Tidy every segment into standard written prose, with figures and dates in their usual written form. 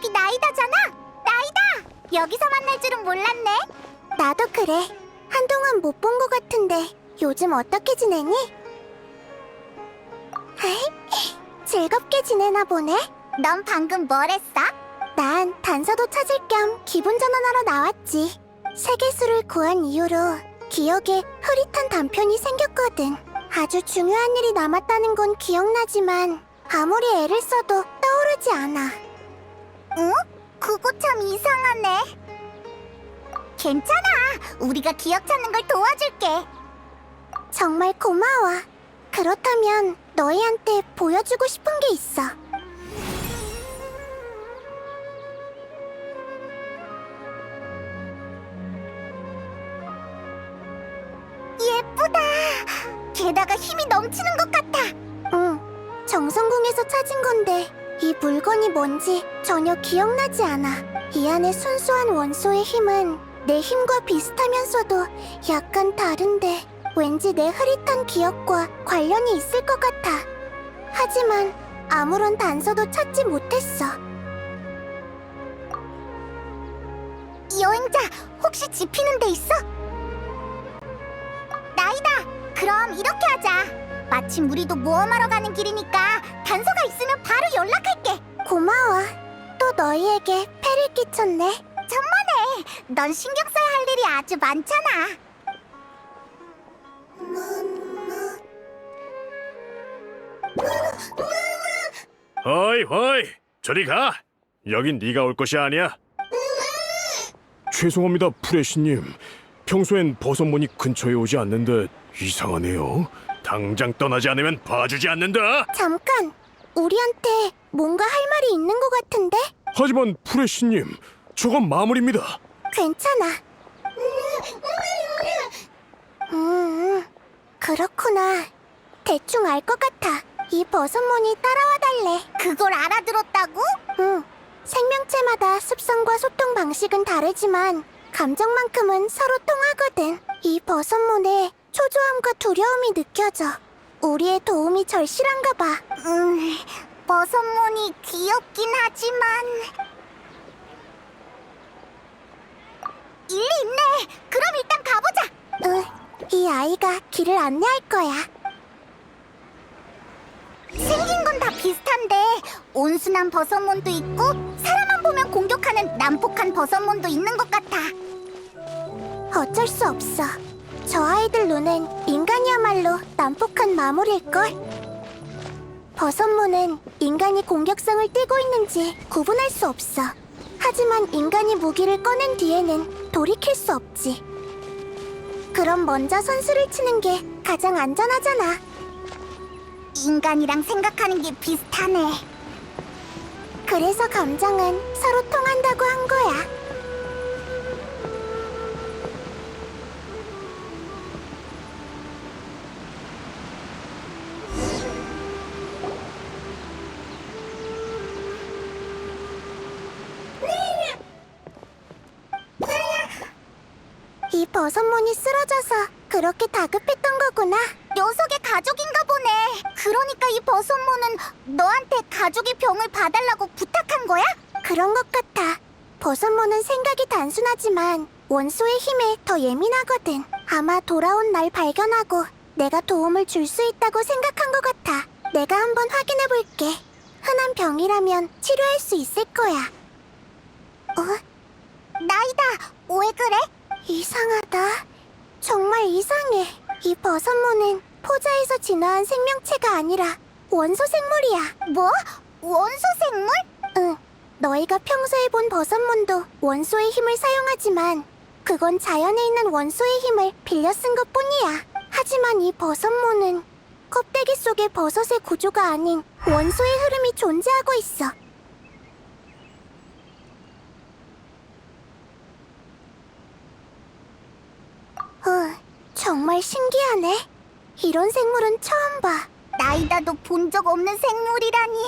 저기 나이다잖아! 나이다! 여기서 만날 줄은 몰랐네. 나도 그래. 한동안 못 본 것 같은데 요즘 어떻게 지내니? 즐겁게 지내나 보네? 넌 방금 뭘 했어? 난 단서도 찾을 겸 기분 전환하러 나왔지. 세계수를 구한 이후로 기억에 흐릿한 단편이 생겼거든. 아주 중요한 일이 남았다는 건 기억나지만 아무리 애를 써도 떠오르지 않아. 응? 그거 참 이상하네. 괜찮아. 우리가 기억 찾는 걸 도와줄게. 정말 고마워. 그렇다면 너희한테 보여주고 싶은 게 있어. 예쁘다. 게다가 힘이 넘치는 것 같아. 응, 정성궁에서 찾은 건데 이 물건이 뭔지 전혀 기억나지 않아. 이 안에 순수한 원소의 힘은 내 힘과 비슷하면서도 약간 다른데 왠지 내 흐릿한 기억과 관련이 있을 것 같아. 하지만 아무런 단서도 찾지 못했어. 여행자, 혹시 지피는 데 있어? 나이다! 그럼 이렇게 하자. 마침 우리도 모험하러 가는 길이니까 단서가 있으면 바로 연락할게. 고마워. 또 너희에게 폐를 끼쳤네. 천만에. 넌 신경 써야 할 일이 아주 많잖아. 허이 허이 저리 가. 여긴 네가 올 곳이 아니야. 죄송합니다 프레시님. 평소엔 버섯몬이 근처에 오지 않는데 이상하네요. 당장 떠나지 않으면 봐주지 않는다. 잠깐! 우리한테 뭔가 할 말이 있는 것 같은데? 하지만 프레시님, 저건 마무리입니다. 괜찮아. 그렇구나. 대충 알 것 같아. 이 버섯몬이 따라와 달래. 그걸 알아들었다고? 응. 생명체마다 습성과 소통 방식은 다르지만 감정만큼은 서로 통하거든. 이 버섯몬에 초조함과 두려움이 느껴져. 우리의 도움이 절실한가 봐. 버섯몬이 귀엽긴 하지만 일리 있네. 그럼 일단 가보자. 이 아이가 길을 안내할 거야. 생긴 건 다 비슷한데 온순한 버섯몬도 있고 사람만 보면 공격하는 난폭한 버섯몬도 있는 것 같아. 어쩔 수 없어. 저 아이들 눈엔 인간이야말로 난폭한 마물일걸. 버섯몬은 인간이 공격성을 띠고 있는지 구분할 수 없어. 하지만 인간이 무기를 꺼낸 뒤에는 돌이킬 수 없지. 그럼 먼저 선수를 치는 게 가장 안전하잖아. 인간이랑 생각하는 게 비슷하네. 그래서 감정은 서로 통한다고 한 거야. 이 버섯몬이 쓰러져서 그렇게 다급했던 거구나. 녀석의 가족인가 보네. 그러니까 이 버섯몬은 너한테 가족의 병을 봐달라고 부탁한 거야? 그런 것 같아. 버섯몬은 생각이 단순하지만 원소의 힘에 더 예민하거든. 아마 돌아온 날 발견하고 내가 도움을 줄 수 있다고 생각한 것 같아. 내가 한번 확인해 볼게. 흔한 병이라면 치료할 수 있을 거야. 나이다. 왜 그래? 이상하다. 정말 이상해. 이 버섯몬은 포자에서 진화한 생명체가 아니라 원소 생물이야. 뭐? 원소 생물? 응. 너희가 평소에 본 버섯몬도 원소의 힘을 사용하지만 그건 자연에 있는 원소의 힘을 빌려 쓴 것뿐이야. 하지만 이 버섯몬은 껍데기 속에 버섯의 구조가 아닌 원소의 흐름이 존재하고 있어. 정말 신기하네. 이런 생물은 처음 봐. 나이다도 본 적 없는 생물이라니.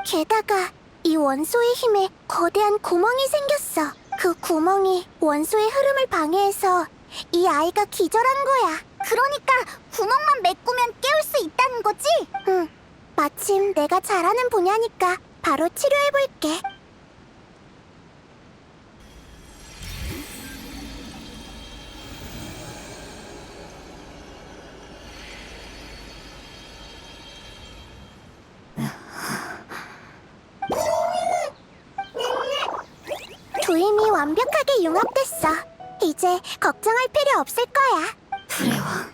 게다가 이 원소의 힘에 거대한 구멍이 생겼어. 그 구멍이 원소의 흐름을 방해해서 이 아이가 기절한 거야. 그러니까 구멍만 메꾸면 깨울 수 있다는 거지? 응. 마침 내가 잘하는 분야니까 바로 치료해볼게. 봉합됐어. 이제 걱정할 필요 없을 거야. 풀의왕,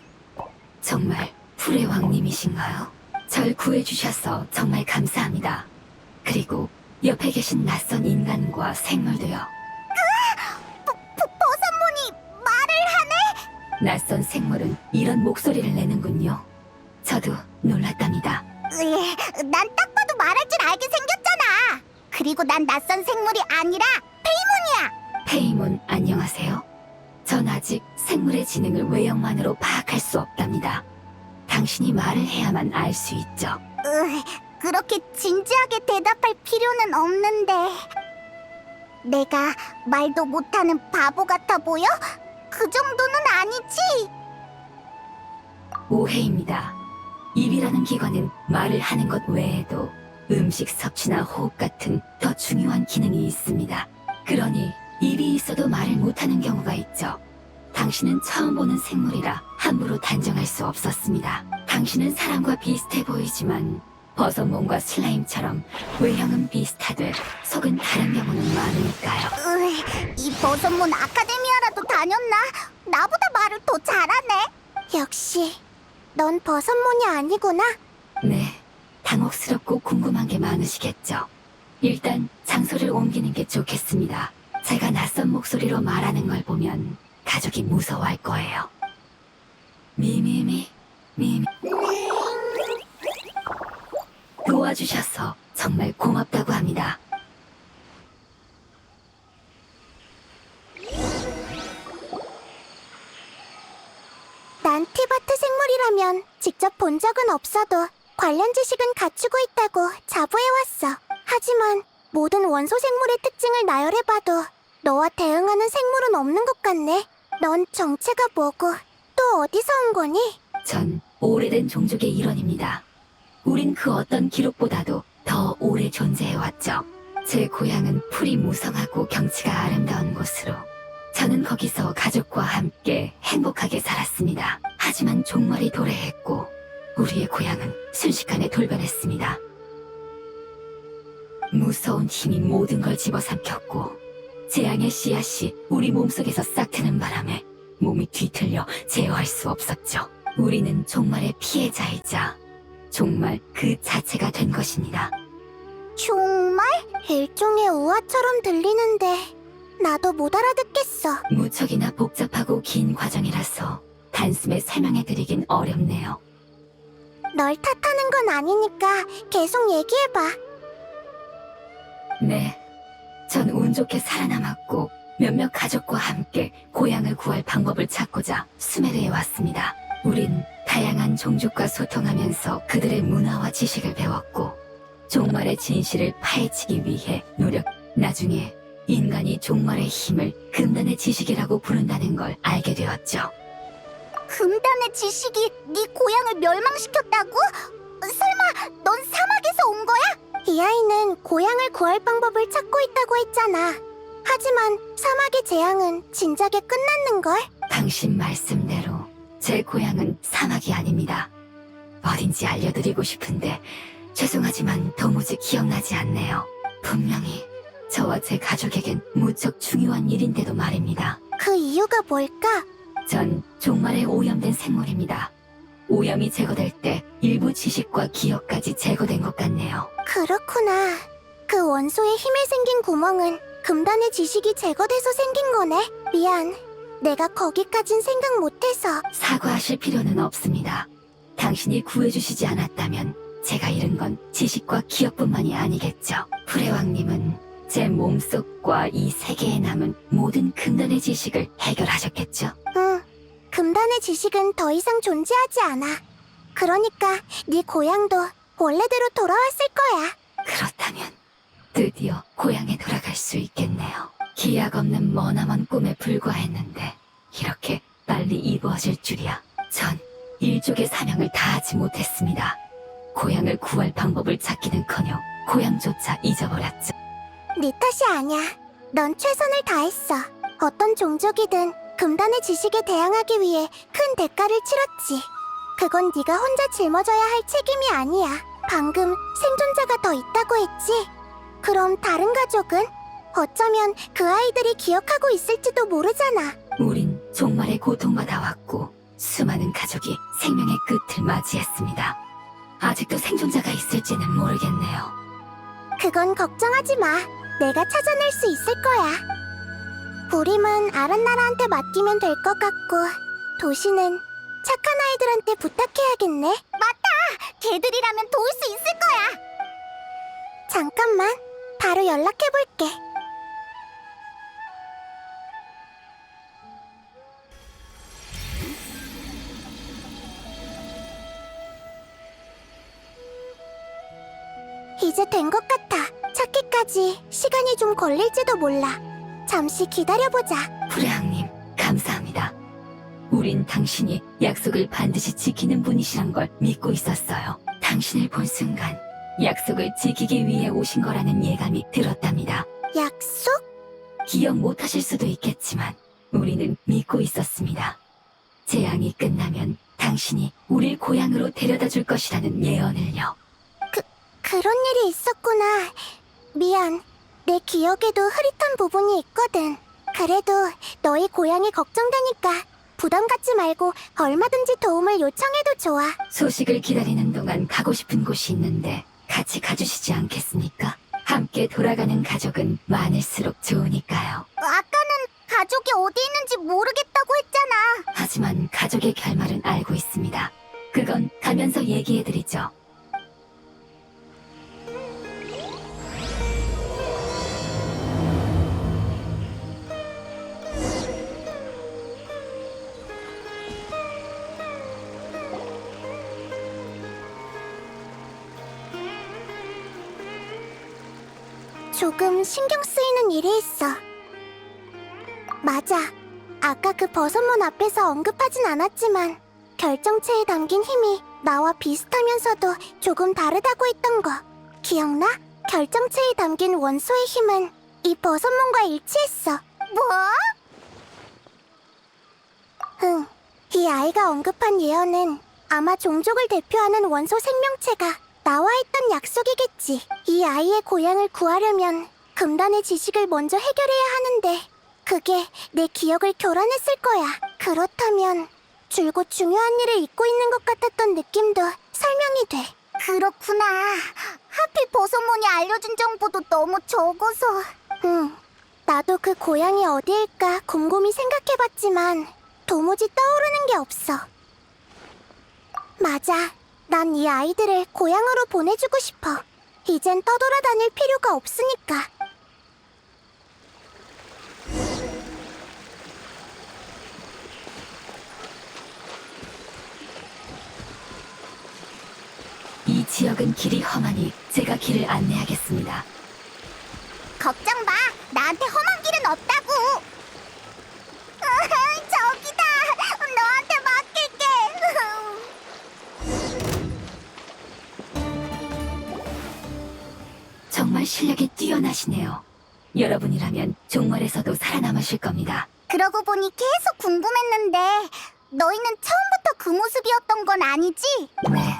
정말 풀의왕님이신가요? 절 구해주셔서 정말 감사합니다. 그리고 옆에 계신 낯선 인간과 생물도요. 버섯몬이 말을 하네? 낯선 생물은 이런 목소리를 내는군요. 저도 놀랐답니다. 난 딱 봐도 말할 줄 알게 생겼잖아. 그리고 난 낯선 생물이 아니라 페이몬이야. 페이몬 안녕하세요. 전 아직 생물의 지능을 외형만으로 파악할 수 없답니다. 당신이 말을 해야만 알 수 있죠. 그렇게 진지하게 대답할 필요는 없는데. 내가 말도 못하는 바보 같아 보여? 그 정도는 아니지. 오해입니다. 입이라는 기관은 말을 하는 것 외에도 음식 섭취나 호흡 같은 더 중요한 기능이 있습니다. 그러니 입이 있어도 말을 못하는 경우가 있죠. 당신은 처음 보는 생물이라 함부로 단정할 수 없었습니다. 당신은 사람과 비슷해 보이지만 버섯몬과 슬라임처럼 외형은 비슷하되 속은 다른 경우는 많으니까요. 이 버섯몬 아카데미아라도 다녔나? 나보다 말을 더 잘하네. 역시 넌 버섯몬이 아니구나. 네, 당혹스럽고 궁금한 게 많으시겠죠. 일단 장소를 옮기는 게 좋겠습니다. 제가 낯선 목소리로 말하는 걸 보면 가족이 무서워할 거예요. 미미미, 미미. 도와주셔서 정말 고맙다고 합니다. 난 티바트 생물이라면 직접 본 적은 없어도 관련 지식은 갖추고 있다고 자부해왔어. 하지만 모든 원소 생물의 특징을 나열해봐도 너와 대응하는 생물은 없는 것 같네. 넌 정체가 뭐고 또 어디서 온 거니? 전 오래된 종족의 일원입니다. 우린 그 어떤 기록보다도 더 오래 존재해왔죠. 제 고향은 풀이 무성하고 경치가 아름다운 곳으로 저는 거기서 가족과 함께 행복하게 살았습니다. 하지만 종말이 도래했고 우리의 고향은 순식간에 돌변했습니다. 무서운 힘이 모든 걸 집어삼켰고 재앙의 씨앗이 우리 몸속에서 싹트는 바람에 몸이 뒤틀려 제어할 수 없었죠. 우리는 종말의 피해자이자 종말 그 자체가 된 것입니다. 정말? 일종의 우화처럼 들리는데 나도 못 알아듣겠어. 무척이나 복잡하고 긴 과정이라서 단숨에 설명해드리긴 어렵네요. 널 탓하는 건 아니니까 계속 얘기해봐. 네, 전 운 좋게 살아남았고 몇몇 가족과 함께 고향을 구할 방법을 찾고자 수메르에 왔습니다. 우린 다양한 종족과 소통하면서 그들의 문화와 지식을 배웠고 종말의 진실을 파헤치기 위해 나중에 인간이 종말의 힘을 금단의 지식이라고 부른다는 걸 알게 되었죠. 금단의 지식이 네 고향을 멸망시켰다고? 설마 넌 사막에서 온 거야? 이 아이는 고향을 구할 방법을 찾고 있다고 했잖아. 하지만 사막의 재앙은 진작에 끝났는걸? 당신 말씀대로 제 고향은 사막이 아닙니다. 어딘지 알려드리고 싶은데 죄송하지만 도무지 기억나지 않네요. 분명히 저와 제 가족에겐 무척 중요한 일인데도 말입니다. 그 이유가 뭘까? 전 종말에 오염된 생물입니다. 오염이 제거될 때 일부 지식과 기억까지 제거된 것 같네요. 그렇구나. 그 원소의 힘에 생긴 구멍은 금단의 지식이 제거돼서 생긴 거네. 미안. 내가 거기까진 생각 못해서. 사과하실 필요는 없습니다. 당신이 구해주시지 않았다면 제가 잃은 건 지식과 기억뿐만이 아니겠죠. 풀의왕님은 제 몸속과 이 세계에 남은 모든 금단의 지식을 해결하셨겠죠. 응. 금단의 지식은 더 이상 존재하지 않아. 그러니까 네 고향도 원래대로 돌아왔을 거야. 그렇다면 드디어 고향에 돌아갈 수 있겠네요. 기약 없는 머나먼 꿈에 불과했는데 이렇게 빨리 이루어질 줄이야. 전 일족의 사명을 다하지 못했습니다. 고향을 구할 방법을 찾기는커녕 고향조차 잊어버렸죠. 네 탓이 아니야. 넌 최선을 다했어. 어떤 종족이든 금단의 지식에 대항하기 위해 큰 대가를 치렀지. 그건 네가 혼자 짊어져야 할 책임이 아니야. 방금 생존자가 더 있다고 했지? 그럼 다른 가족은? 어쩌면 그 아이들이 기억하고 있을지도 모르잖아. 우린 종말의 고통받아 왔고 수많은 가족이 생명의 끝을 맞이했습니다. 아직도 생존자가 있을지는 모르겠네요. 그건 걱정하지 마. 내가 찾아낼 수 있을 거야. 부림은 아란나라한테 맡기면 될 것 같고, 도시는 착한 아이들한테 부탁해야겠네. 맞다! 걔들이라면 도울 수 있을 거야. 잠깐만, 바로 연락해볼게. 이제 된 것 같아. 찾기까지 시간이 좀 걸릴지도 몰라. 잠시 기다려보자. 프레앙님, 감사합니다. 우린 당신이 약속을 반드시 지키는 분이시란 걸 믿고 있었어요. 당신을 본 순간 약속을 지키기 위해 오신 거라는 예감이 들었답니다. 약속? 기억 못하실 수도 있겠지만 우리는 믿고 있었습니다. 재앙이 끝나면 당신이 우릴 고향으로 데려다 줄 것이라는 예언을요. 그런 일이 있었구나. 미안. 내 기억에도 흐릿한 부분이 있거든. 그래도 너희 고향이 걱정되니까 부담 갖지 말고 얼마든지 도움을 요청해도 좋아. 소식을 기다리는 동안 가고 싶은 곳이 있는데 같이 가주시지 않겠습니까? 함께 돌아가는 가족은 많을수록 좋으니까요. 아까는 가족이 어디 있는지 모르겠다고 했잖아. 하지만 가족의 결말은 알고 있습니다. 그건 가면서 얘기해드리죠. 조금 신경 쓰이는 일이 있어. 맞아. 아까 그 버섯문 앞에서 언급하진 않았지만 결정체에 담긴 힘이 나와 비슷하면서도 조금 다르다고 했던 거 기억나? 결정체에 담긴 원소의 힘은 이 버섯문과 일치했어. 뭐? 응. 이 아이가 언급한 예언은 아마 종족을 대표하는 원소 생명체가 나와 했던 약속이겠지. 이 아이의 고향을 구하려면 금단의 지식을 먼저 해결해야 하는데 그게 내 기억을 교란했을 거야. 그렇다면 줄곧 중요한 일을 잊고 있는 것 같았던 느낌도 설명이 돼. 그렇구나. 하필 버섯몬이 알려준 정보도 너무 적어서. 응. 나도 그 고향이 어디일까 곰곰이 생각해봤지만 도무지 떠오르는 게 없어. 맞아. 난 이 아이들을 고향으로 보내주고 싶어. 이젠 떠돌아다닐 필요가 없으니까. 이 지역은 길이 험하니 제가 길을 안내하겠습니다. 걱정 마. 나한테 험한 길은 없다고. 저기다. 너한테 맡길게. 정말 실력이 뛰어나시네요. 여러분이라면 종말에서도 살아남으실 겁니다. 그러고 보니 계속 궁금했는데 너희는 처음부터 그 모습이었던 건 아니지? 네.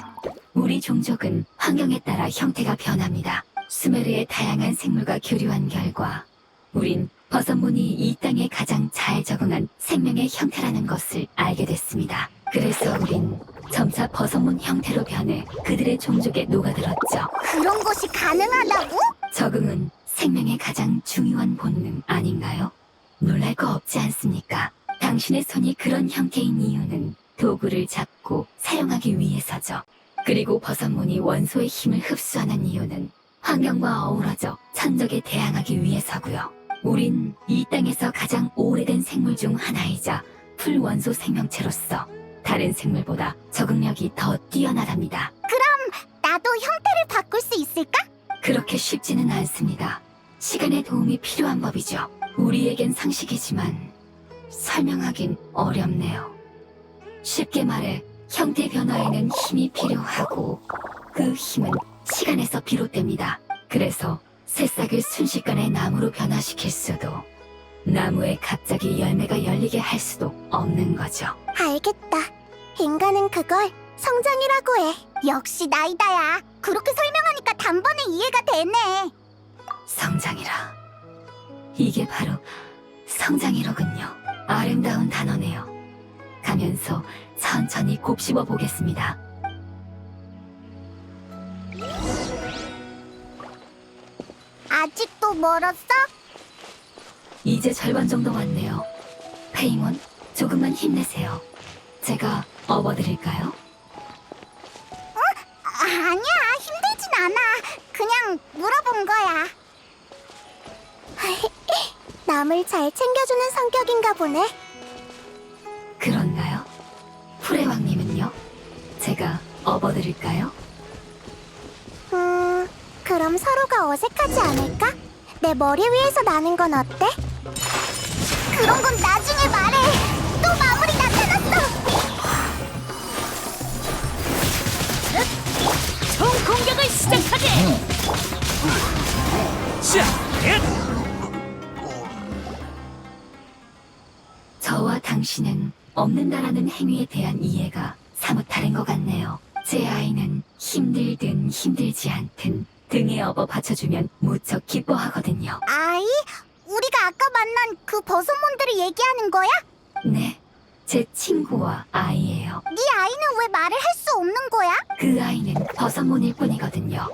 우리 종족은 환경에 따라 형태가 변합니다. 수메르의 다양한 생물과 교류한 결과 우린 버섯문이 이 땅에 가장 잘 적응한 생명의 형태라는 것을 알게 됐습니다. 그래서 우린 점차 버섯문 형태로 변해 그들의 종족에 녹아들었죠. 그런 것이 가능하다고? 적응은 생명의 가장 중요한 본능 아닌가요? 놀랄 거 없지 않습니까? 당신의 손이 그런 형태인 이유는 도구를 잡고 사용하기 위해서죠. 그리고 버섯문이 원소의 힘을 흡수하는 이유는 환경과 어우러져 천적에 대항하기 위해서고요. 우린 이 땅에서 가장 오래된 생물 중 하나이자 풀원소 생명체로서 다른 생물보다 적응력이 더 뛰어나답니다. 나도 형태를 바꿀 수 있을까? 그렇게 쉽지는 않습니다. 시간의 도움이 필요한 법이죠. 우리에겐 상식이지만 설명하긴 어렵네요. 쉽게 말해 형태 변화에는 힘이 필요하고 그 힘은 시간에서 비롯됩니다. 그래서 새싹을 순식간에 나무로 변화시킬 수도 나무에 갑자기 열매가 열리게 할 수도 없는 거죠. 알겠다. 인간은 그걸 성장이라고 해. 역시 나이다야. 그렇게 설명하니까 단번에 이해가 되네. 성장이라. 이게 바로 성장이로군요. 아름다운 단어네요. 가면서 천천히 곱씹어 보겠습니다. 아직도 멀었어? 이제 절반 정도 왔네요. 페이몬, 조금만 힘내세요. 제가 업어드릴까요? 아니야, 힘들진 않아. 그냥 물어본 거야. 남을 잘 챙겨주는 성격인가 보네. 그런가요? 프레왕님은요? 제가 업어드릴까요? 그럼 서로가 어색하지 않을까? 내 머리 위에서 나는 건 어때? 그런 건 나중에 말해. 또 마무리 나타났어. 총 공격을 시작하게! 저와 당신은 없는다라는 행위에 대한 이해가 사뭇 다른 것 같네요. 제 아이는 힘들든 힘들지 않든 등에 업어 받쳐주면 무척 기뻐하거든요. 아이? 우리가 아까 만난 그 버섯몬들을 얘기하는 거야? 네, 제 친구와 아이예요. 네 아이는 왜 말을 할 수 없는 거야? 그 아이는 버섯몬일 뿐이거든요.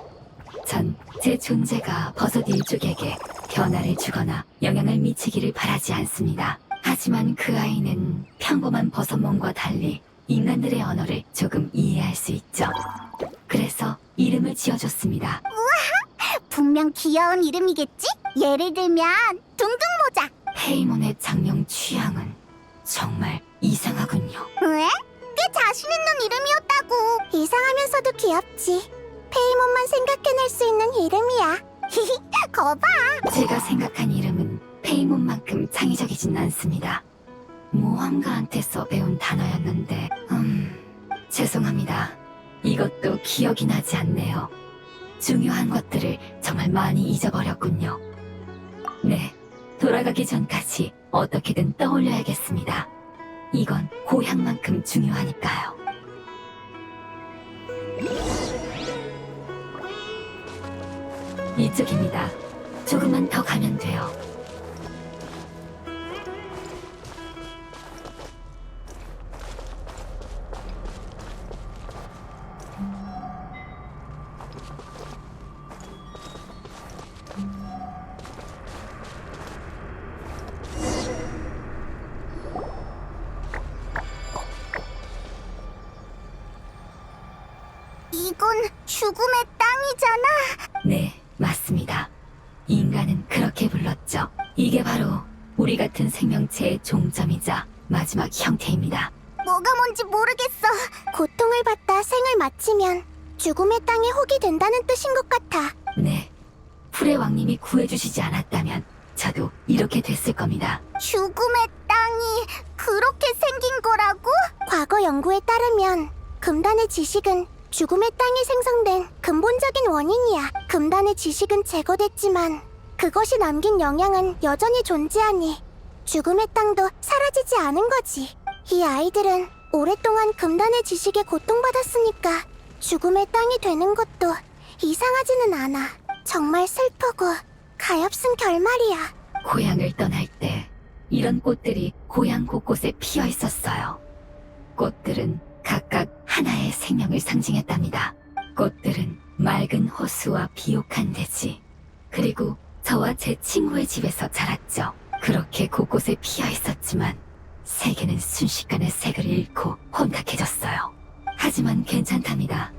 전 제 존재가 버섯 일족에게 변화를 주거나 영향을 미치기를 바라지 않습니다. 하지만 그 아이는 평범한 버섯몬과 달리 인간들의 언어를 조금 이해할 수 있죠. 그래서 이름을 지어줬습니다. 분명 귀여운 이름이겠지? 예를 들면 둥둥모자. 페이몬의 장명 취향은 정말 이상하군요. 왜? 꽤 자신 있는 이름이었다고. 이상하면서도 귀엽지. 페이몬만 생각해낼 수 있는 이름이야. 거봐. 제가 생각한 이름은 페이몬만큼 창의적이진 않습니다. 모험가한테서 배운 단어였는데, 죄송합니다. 이것도 기억이 나지 않네요. 중요한 것들을 정말 많이 잊어버렸군요. 네, 돌아가기 전까지 어떻게든 떠올려야겠습니다. 이건 고향만큼 중요하니까요. 이쪽입니다. 조금만 더 가면 돼요. 이건 죽음의 땅이잖아. 네, 맞습니다. 인간은 그렇게 불렀죠. 이게 바로 우리 같은 생명체의 종점이자 마지막 형태입니다. 뭐가 뭔지 모르겠어. 고통을 받다 생을 마치면 죽음의 땅에 혹이 된다는 뜻인 것 같아. 네, 풀의 왕님이 구해주시지 않았다면 저도 이렇게 됐을 겁니다. 죽음의 땅이 그렇게 생긴 거라고? 과거 연구에 따르면 금단의 지식은 죽음의 땅이 생성된 근본적인 원인이야. 금단의 지식은 제거됐지만 그것이 남긴 영향은 여전히 존재하니 죽음의 땅도 사라지지 않은 거지. 이 아이들은 오랫동안 금단의 지식에 고통받았으니까 죽음의 땅이 되는 것도 이상하지는 않아. 정말 슬프고 가엾은 결말이야. 고향을 떠날 때 이런 꽃들이 고향 곳곳에 피어 있었어요. 꽃들은 각각 하나의 생명을 상징했답니다. 꽃들은 맑은 호수와 비옥한 대지, 그리고 저와 제 친구의 집에서 자랐죠. 그렇게 곳곳에 피어 있었지만 세계는 순식간에 색을 잃고 혼탁해졌어요. 하지만 괜찮답니다.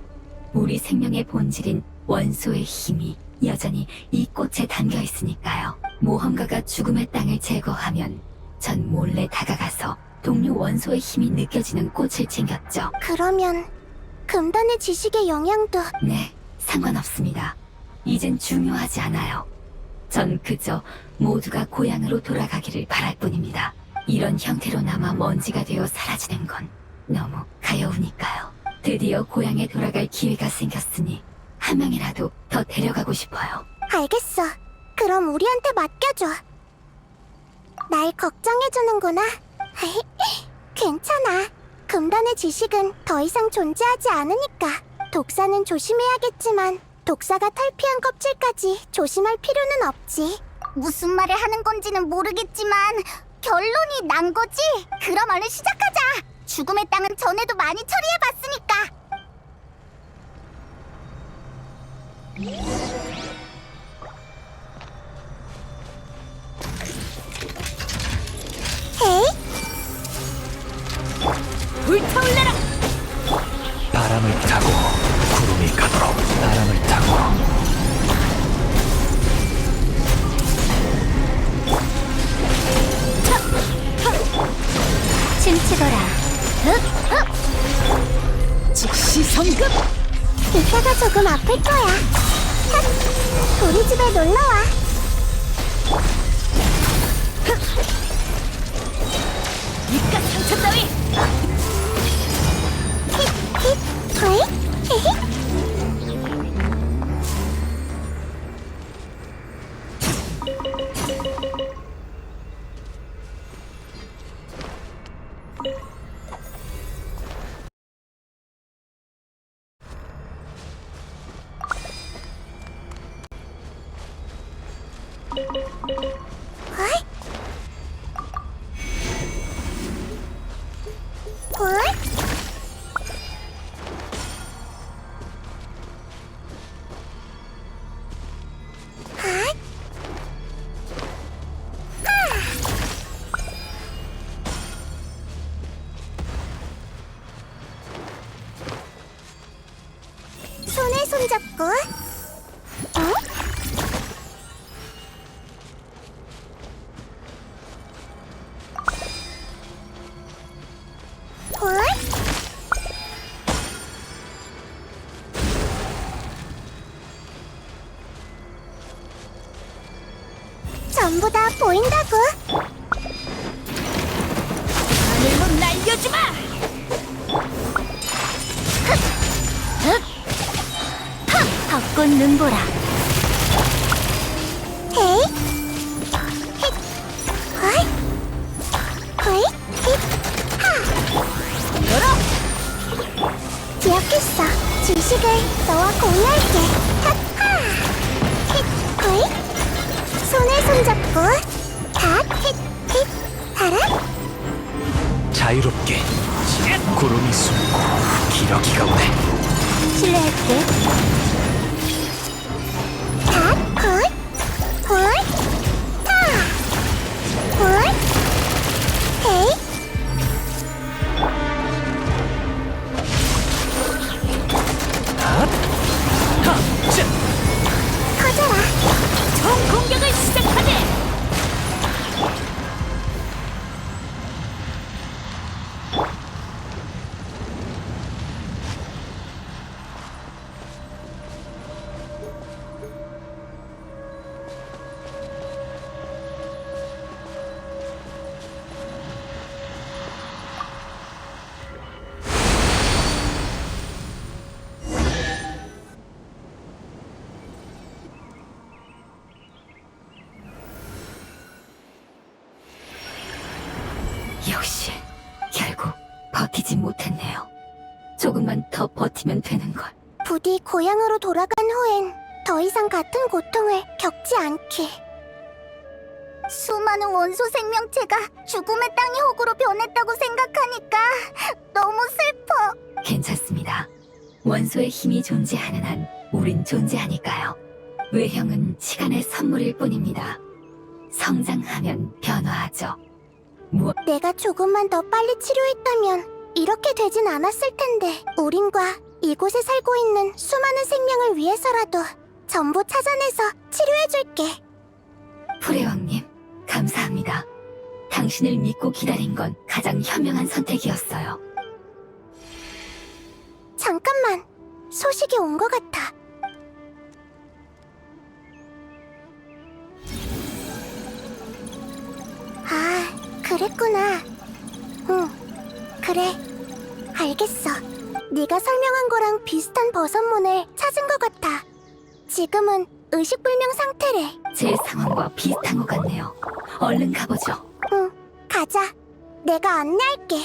우리 생명의 본질인 원소의 힘이 여전히 이 꽃에 담겨 있으니까요. 모험가가 죽음의 땅을 제거하면 전 몰래 다가가서 동료 원소의 힘이 느껴지는 꽃을 챙겼죠. 그러면 금단의 지식의 영향도 네, 상관없습니다. 이젠 중요하지 않아요. 전 그저 모두가 고향으로 돌아가기를 바랄 뿐입니다. 이런 형태로 남아 먼지가 되어 사라지는 건 너무 가여우니까요. 드디어 고향에 돌아갈 기회가 생겼으니 한 명이라도 더 데려가고 싶어요. 알겠어. 그럼 우리한테 맡겨줘. 날 걱정해주는구나. 괜찮아. 금단의 지식은 더 이상 존재하지 않으니까. 독사는 조심해야겠지만 독사가 탈피한 껍질까지 조심할 필요는 없지. 무슨 말을 하는 건지는 모르겠지만 결론이 난 거지? 그럼 얼른 시작하자. 죽음의 땅은 전에도 많이 처리해봤으니까. 헤이? 불타올라라! 바람을 타고 구름이 가도록 바람을 타고 춤추거라. 즉시 성급! 이따가 조금 아플 거야. 핫! 우리 집에 놀러와. 이깟 상처 따위! 힛! 어이? 히히! 어이? 어이? 핫! 손에 손잡고. 어? 헐? 전부 다 보인다고. 하늘로 날려주마! 벚꽃 눈보라. 헤이? 힛! 헐? 헐? 힛! 열어! 기억했어. 지식을 너와 공유할게. 핫하! 힛! 헐? 손에 손잡고. 핫! 힛! 힛! 하라? 자유롭게 구름이 숨고 기러기가 오네. 실례할게. 핫! 헐? 헐? 타! 헐? 헤이? 자, 커져라. 총 공격을 시작하네! 역시 결국 버티지 못했네요. 조금만 더 버티면 되는걸. 부디 고향으로 돌아간 후엔 더 이상 같은 고통을 겪지 않게. 수많은 원소 생명체가 죽음의 땅의 호구로 변했다고 생각하니까 너무 슬퍼. 괜찮습니다. 원소의 힘이 존재하는 한 우린 존재하니까요. 외형은 시간의 선물일 뿐입니다. 성장하면 변화하죠. 내가 조금만 더 빨리 치료했다면 이렇게 되진 않았을 텐데. 우린과 이곳에 살고 있는 수많은 생명을 위해서라도 전부 찾아내서 치료해줄게. 프레왕님, 감사합니다. 당신을 믿고 기다린 건 가장 현명한 선택이었어요. 잠깐만, 소식이 온 것 같아. 아, 그랬구나. 응, 그래. 알겠어. 네가 설명한 거랑 비슷한 버섯문을 찾은 것 같아. 지금은 의식불명 상태래. 제 상황과 비슷한 것 같네요. 얼른 가보죠. 응, 가자. 내가 안내할게.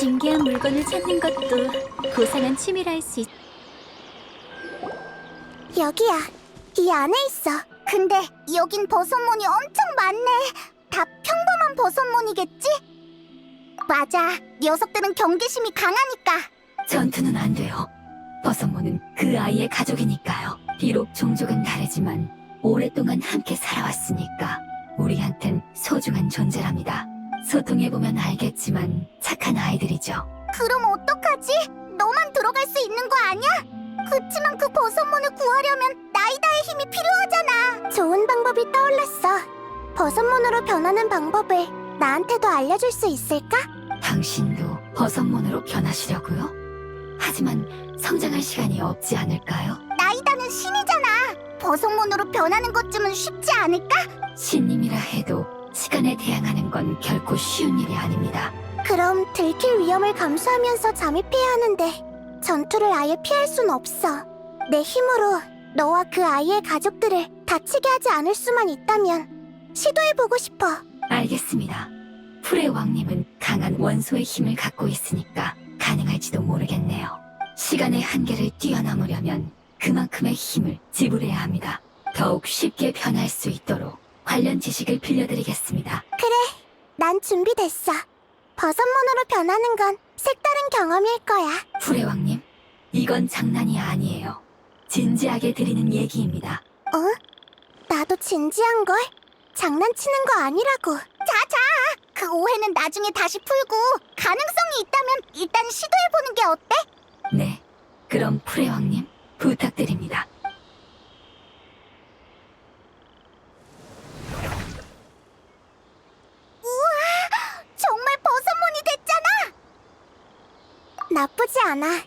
신기한 물건을 찾는 것도 고상한 취미라 할 수 있... 여기야. 이 안에 있어. 근데 여긴 버섯몬이 엄청 많네. 다 평범한 버섯몬이겠지? 맞아. 녀석들은 경계심이 강하니까. 전투는 안 돼요. 버섯모는 그 아이의 가족이니까요. 비록 종족은 다르지만 오랫동안 함께 살아왔으니까 우리한텐 소중한 존재랍니다. 소통해보면 알겠지만 착한 아이들이죠. 그럼 어떡하지? 너만 들어갈 수 있는 거 아니야? 그치만 그 버섯몬을 구하려면 나이다의 힘이 필요하잖아. 좋은 방법이 떠올랐어. 버섯몬으로 변하는 방법을 나한테도 알려줄 수 있을까? 당신도 버섯몬으로 변하시려고요? 하지만 성장할 시간이 없지 않을까요? 나이다는 신이잖아. 버섯몬으로 변하는 것쯤은 쉽지 않을까? 신님이라 해도 시간에 대항하는 건 결코 쉬운 일이 아닙니다. 그럼 들킬 위험을 감수하면서 잠입해야 하는데 전투를 아예 피할 순 없어. 내 힘으로 너와 그 아이의 가족들을 다치게 하지 않을 수만 있다면 시도해보고 싶어. 알겠습니다. 풀의 왕님은 강한 원소의 힘을 갖고 있으니까 가능할지도 모르겠네요. 시간의 한계를 뛰어넘으려면 그만큼의 힘을 지불해야 합니다. 더욱 쉽게 변할 수 있도록 관련 지식을 빌려드리겠습니다. 난 준비됐어. 버섯몬으로 변하는 건 색다른 경험일 거야. 풀의 왕님, 이건 장난이 아니에요. 진지하게 드리는 얘기입니다. 나도 진지한걸? 장난치는 거 아니라고. 자자! 그 오해는 나중에 다시 풀고 가능성이 있다면 일단 시도해보는 게 어때? 네, 그럼 풀의 왕님 부탁드립니다. 정말 버섯몬이 됐잖아! 나쁘지 않아.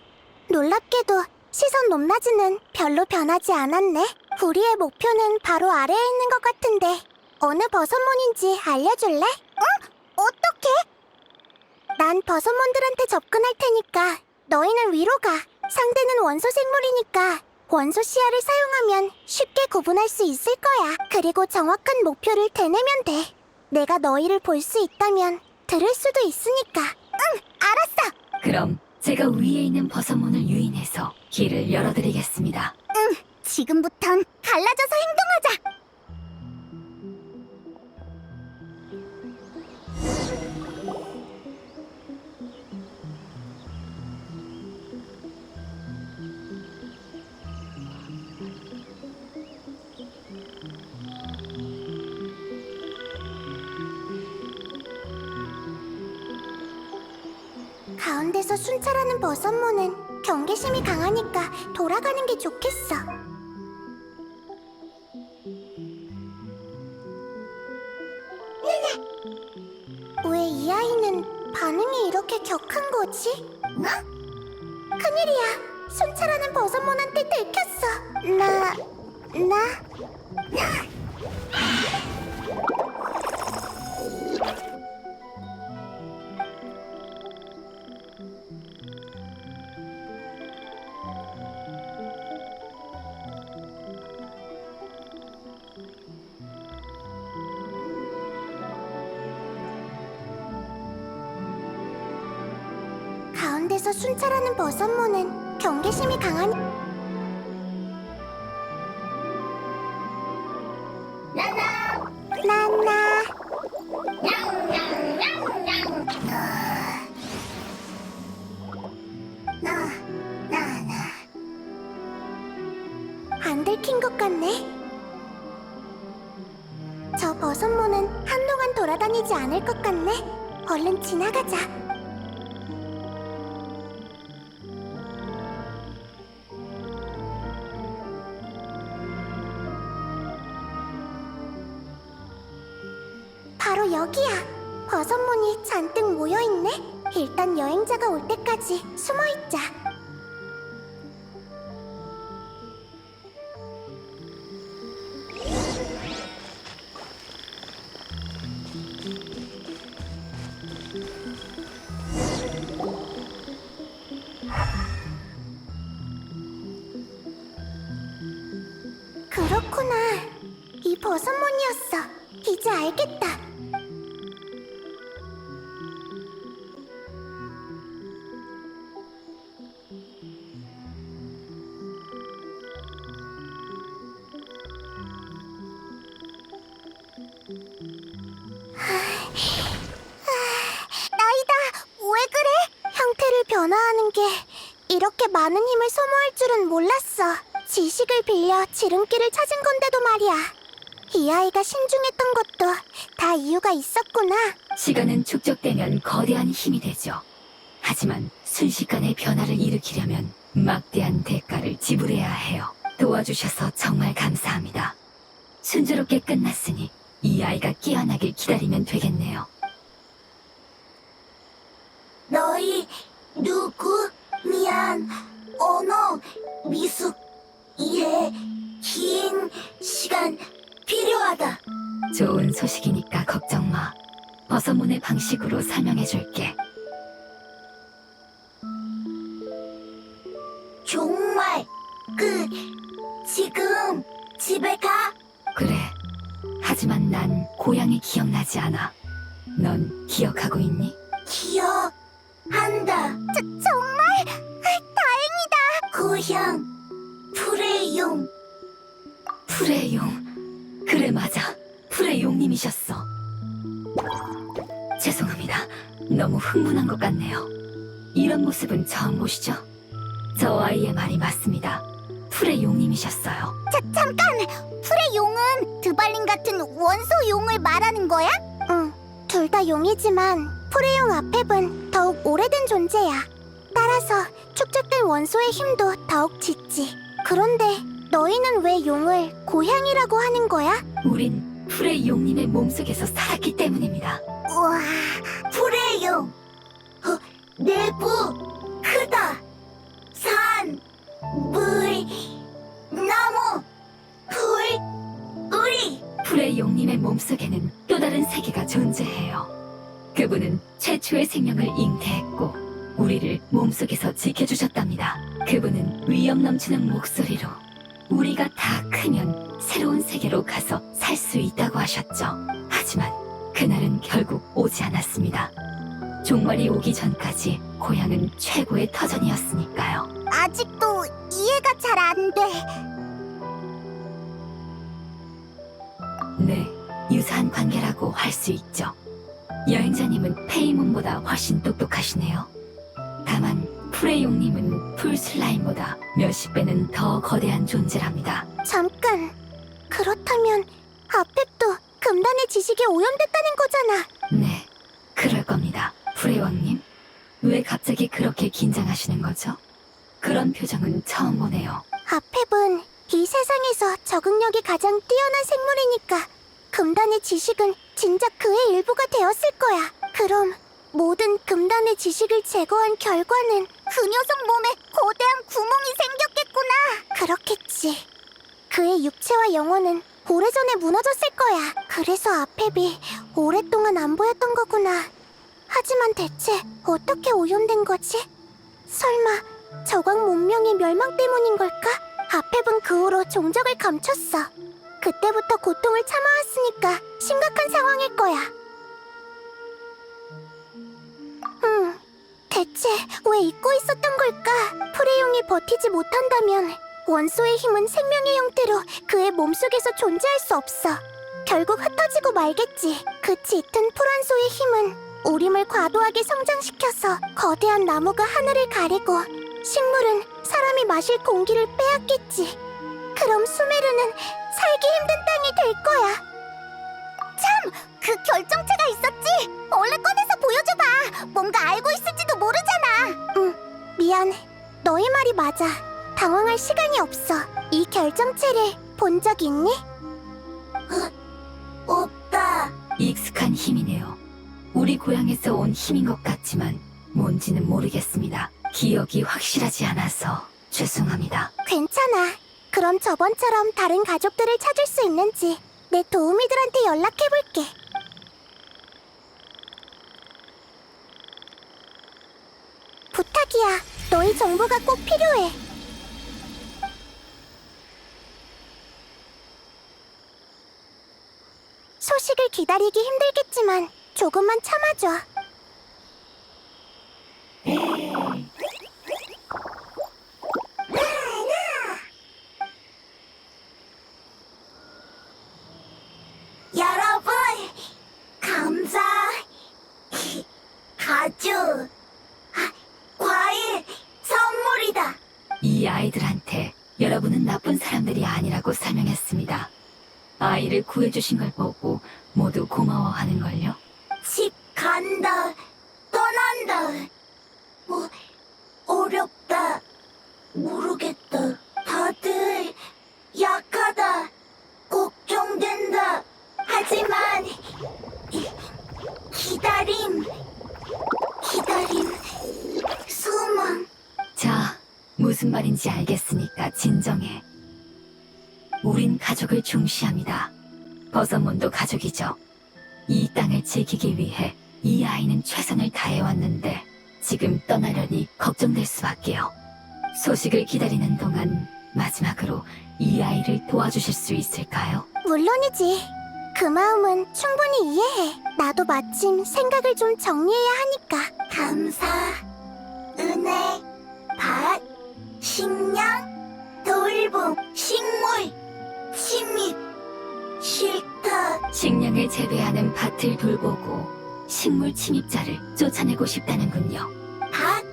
놀랍게도 시선 높낮이는 별로 변하지 않았네. 우리의 목표는 바로 아래에 있는 것 같은데 어느 버섯몬인지 알려줄래? 응? 어떻게? 난 버섯몬들한테 접근할 테니까 너희는 위로 가. 상대는 원소 생물이니까 원소 시야를 사용하면 쉽게 구분할 수 있을 거야. 그리고 정확한 목표를 대내면 돼. 내가 너희를 볼 수 있다면 들을 수도 있으니까. 응, 알았어. 그럼 제가 위에 있는 버섯문을 유인해서 길을 열어드리겠습니다. 지금부턴 갈라져서 행동하자. 가운데서 순찰하는 버섯몬은 경계심이 강하니까 돌아가는 게 좋겠어. 왜 이 아이는 반응이 이렇게 격한 거지? 큰일이야. 순찰하는 버섯몬한테 들켰어. 가운데서 순찰하는 버섯몬은 경계심이 강한 나나 안 들킨 것 같네. 저 버섯몬은 한동안 돌아다니지 않을 것 같네. 얼른 지나가자. 바로 여기야. 버섯몬이 잔뜩 모여있네. 일단 여행자가 올 때까지 숨어있자. 그렇구나. 이 버섯몬이었어. 이제 알겠다. 나이다, 왜 그래? 형태를 변화하는 게 이렇게 많은 힘을 소모할 줄은 몰랐어. 지식을 빌려 지름길을 찾은 건데도 말이야. 이 아이가 신중했던 것도 다 이유가 있었구나. 시간은 축적되면 거대한 힘이 되죠. 하지만 순식간에 변화를 일으키려면 막대한 대가를 지불해야 해요. 도와주셔서 정말 감사합니다. 순조롭게 끝났으니 이 아이가 깨어나길 기다리면 되겠네요. 너희 누구? 미안. 언어 미숙 이해 긴 시간 필요하다. 좋은 소식이니까 걱정 마. 버섯문의 방식으로 설명해줄게. 정말 지금 집에 가? 그래. 하지만 난 고향이 기억나지 않아. 넌 기억하고 있니? 기억한다. 정말 다행이다. 고향 프레용. 프레용. 그래 맞아. 프레용님이셨어. 죄송합니다. 너무 흥분한 것 같네요. 이런 모습은 처음 보시죠? 저 아이의 말이 맞습니다. 프레용님이셨어요. 잠깐! 프레용은 드발린 같은 원소 용을 말하는 거야? 응, 둘 다 용이지만 프레용 아펩은 더욱 오래된 존재야. 따라서 축적된 원소의 힘도 더욱 짙지. 그런데 너희는 왜 용을 고향이라고 하는 거야? 우린 프레용님의 몸속에서 살았기 때문입니다. 우와, 프레용! 내부 크다. 산, 물, 나무, 불, 우리. 프레용님의 몸속에는 또 다른 세계가 존재해요. 그분은 최초의 생명을 잉태했고 우리를 몸속에서 지켜주셨답니다. 그분은 위험 넘치는 목소리로 우리가 다 크면 새로운 세계로 가서 살 수 있다고 하셨죠. 하지만 그날은 결국 오지 않았습니다. 종말이 오기 전까지 고향은 최고의 터전이었으니까요. 아직도 이해가 잘 안 돼. 네, 유사한 관계라고 할 수 있죠. 여행자님은 페이몬보다 훨씬 똑똑하시네요. 다만 프레용님은 풀슬라임보다 몇십 배는 더 거대한 존재랍니다. 잠깐. 그렇다면 아펩도 금단의 지식에 오염됐다는 거잖아. 네, 그럴 겁니다. 프레왕님, 왜 갑자기 그렇게 긴장하시는 거죠? 그런 표정은 처음 보네요. 아펩은 이 세상에서 적응력이 가장 뛰어난 생물이니까 금단의 지식은 진작 그의 일부가 되었을 거야. 그럼 모든 금단의 지식을 제거한 결과는 그 녀석 몸에 거대한 구멍이 생겼겠구나. 그렇겠지. 그의 육체와 영혼은 오래전에 무너졌을 거야. 그래서 아펩이 오랫동안 안 보였던 거구나. 하지만 대체 어떻게 오염된 거지? 설마 저광 문명의 멸망 때문인 걸까? 아펩은 그 후로 종적을 감췄어. 그때부터 고통을 참아왔으니까 심각한 상황일 거야. 대체 왜 잊고 있었던 걸까? 프레용이 버티지 못한다면 원소의 힘은 생명의 형태로 그의 몸속에서 존재할 수 없어. 결국 흩어지고 말겠지. 그 짙은 풀한소의 힘은 우림을 과도하게 성장시켜서 거대한 나무가 하늘을 가리고 식물은 사람이 마실 공기를 빼앗겠지. 그럼 수메르는 살기 힘든 땅이 될 거야. 참! 그 결정체가 있었지? 얼른 꺼내서 보여줘봐. 뭔가 알고 있을지도 모르잖아. 응, 미안. 너희 말이 맞아. 당황할 시간이 없어. 이 결정체를 본 적 있니? 없다. 익숙한 힘이네요. 우리 고향에서 온 힘인 것 같지만 뭔지는 모르겠습니다. 기억이 확실하지 않아서 죄송합니다. 괜찮아. 그럼 저번처럼 다른 가족들을 찾을 수 있는지 내 도우미들한테 연락해볼게. 부탁이야. 너희 정보가 꼭 필요해. 소식을 기다리기 힘들겠지만 조금만 참아줘. 여러분, 아이들한테 여러분은 나쁜 사람들이 아니라고 설명했습니다. 아이를 구해주신 걸 보고 모두 고마워하는걸요. 집 간다. 떠난다. 어렵다. 모르겠다. 다들 약하다. 걱정된다. 하지만 기다림, 소망. 자, 무슨 말인지 알겠으니까 진정해. 우린 가족을 중시합니다. 버섯몬도 가족이죠. 이 땅을 지키기 위해 이 아이는 최선을 다해왔는데 지금 떠나려니 걱정될 수밖에요. 소식을 기다리는 동안 마지막으로 이 아이를 도와주실 수 있을까요? 물론이지. 그 마음은 충분히 이해해. 나도 마침 생각을 좀 정리해야 하니까. 감사, 은혜, 밭, 식량, 돌봄, 식물, 침입, 싫다. 식량을 재배하는 밭을 돌보고 식물 침입자를 쫓아내고 싶다는군요. 밭,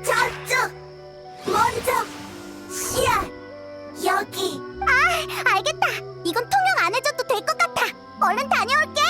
저쪽, 먼저, 씨앗, 여기. 아, 알겠다. 이건 통역 안 해줘도 될 것 같아. 얼른 다녀올게.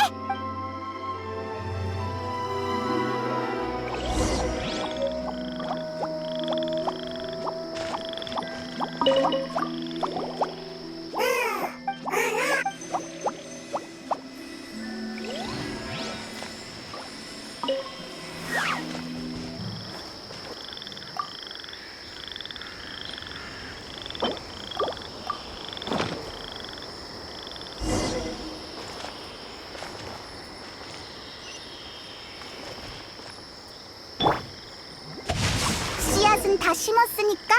씨앗은 다 심었으니까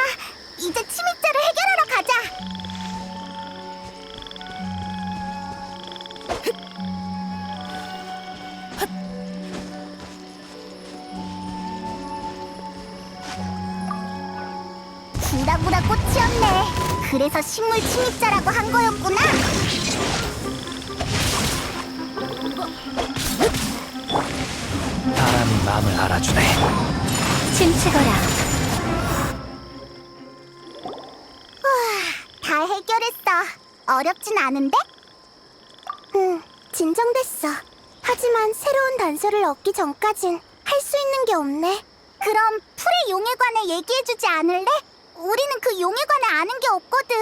이제 침입자를 해결하러 가자. 구라구라 꽃이었네. 그래서 식물 침입자라고 한 거였구나. 바람이 마음을 알아주네. 침체거라. 다 해결했어. 어렵진 않은데? 진정됐어. 하지만 새로운 단서를 얻기 전까진 할 수 있는 게 없네. 그럼 풀의 용에 관해 얘기해주지 않을래? 우리는 그 용에 관해 아는 게 없거든.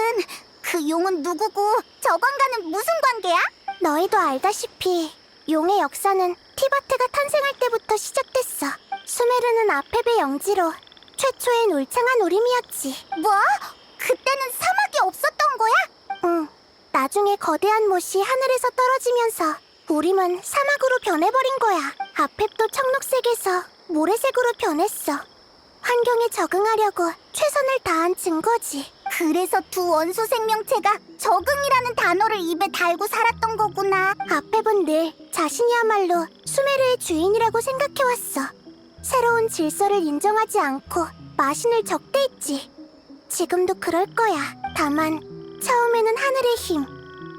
그 용은 누구고 저관과는 무슨 관계야? 너희도 알다시피 용의 역사는 티바트가 탄생할 때부터 시작됐어. 수메르는 아페베 영지로 최초의 울창한 우림이었지. 뭐? 그때는 사막이 없었던 거야? 응. 나중에 거대한 못이 하늘에서 떨어지면서 우림은 사막으로 변해버린 거야. 아펩도 청록색에서 모래색으로 변했어. 환경에 적응하려고 최선을 다한 증거지. 그래서 두 원소 생명체가 적응이라는 단어를 입에 달고 살았던 거구나. 아펩은 늘 자신이야말로 수메르의 주인이라고 생각해왔어. 새로운 질서를 인정하지 않고 마신을 적대했지. 지금도 그럴 거야. 다만 처음에는 하늘의 힘,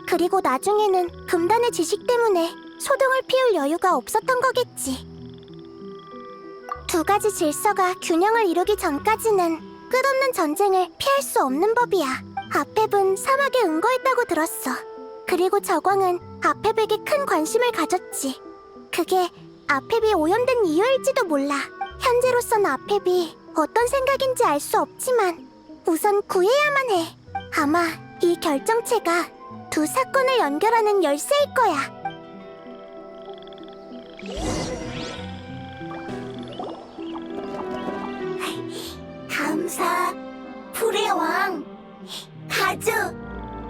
그리고 나중에는 금단의 지식 때문에 소동을 피울 여유가 없었던 거겠지. 두 가지 질서가 균형을 이루기 전까지는 끝없는 전쟁을 피할 수 없는 법이야. 아펩은 사막에 응거했다고 들었어. 그리고 저광은 아펩에게 큰 관심을 가졌지. 그게 아펩이 오염된 이유일지도 몰라. 현재로선 아펩이 어떤 생각인지 알 수 없지만 우선 구해야만 해. 아마 이 결정체가 두 사건을 연결하는 열쇠일 거야. 감사, 불의 왕. 아주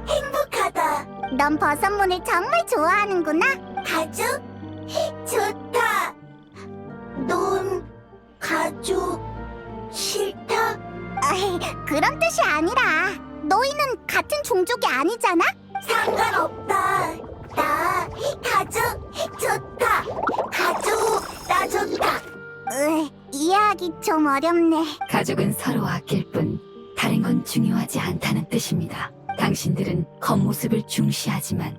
행복하다. 넌 버섯문을 정말 좋아하는구나. 아주 좋다. 넌 가족 싫다? 그런 뜻이 아니라 너희는 같은 종족이 아니잖아? 상관없다. 나 가족 좋다. 가족 나 좋다. 이해하기 좀 어렵네. 가족은 서로 아낄 뿐 다른 건 중요하지 않다는 뜻입니다. 당신들은 겉모습을 중시하지만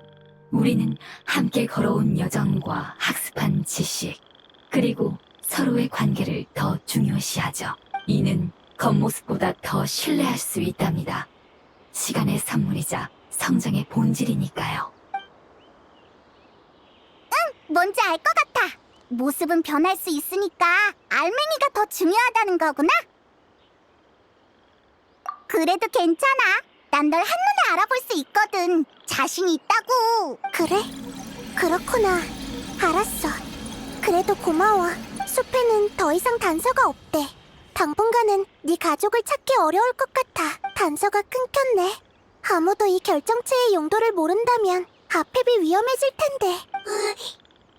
우리는 함께 걸어온 여정과 학습한 지식, 그리고 서로의 관계를 더 중요시하죠. 이는 겉모습보다 더 신뢰할 수 있답니다. 시간의 선물이자 성장의 본질이니까요. 뭔지 알 것 같아. 모습은 변할 수 있으니까 알맹이가 더 중요하다는 거구나. 그래도 괜찮아. 난 널 한눈에 알아볼 수 있거든. 자신이 있다고. 그래? 그렇구나. 알았어. 그래도 고마워. 숲에는 더 이상 단서가 없대. 당분간은 네 가족을 찾기 어려울 것 같아. 단서가 끊겼네. 아무도 이 결정체의 용도를 모른다면 앞입이 위험해질 텐데.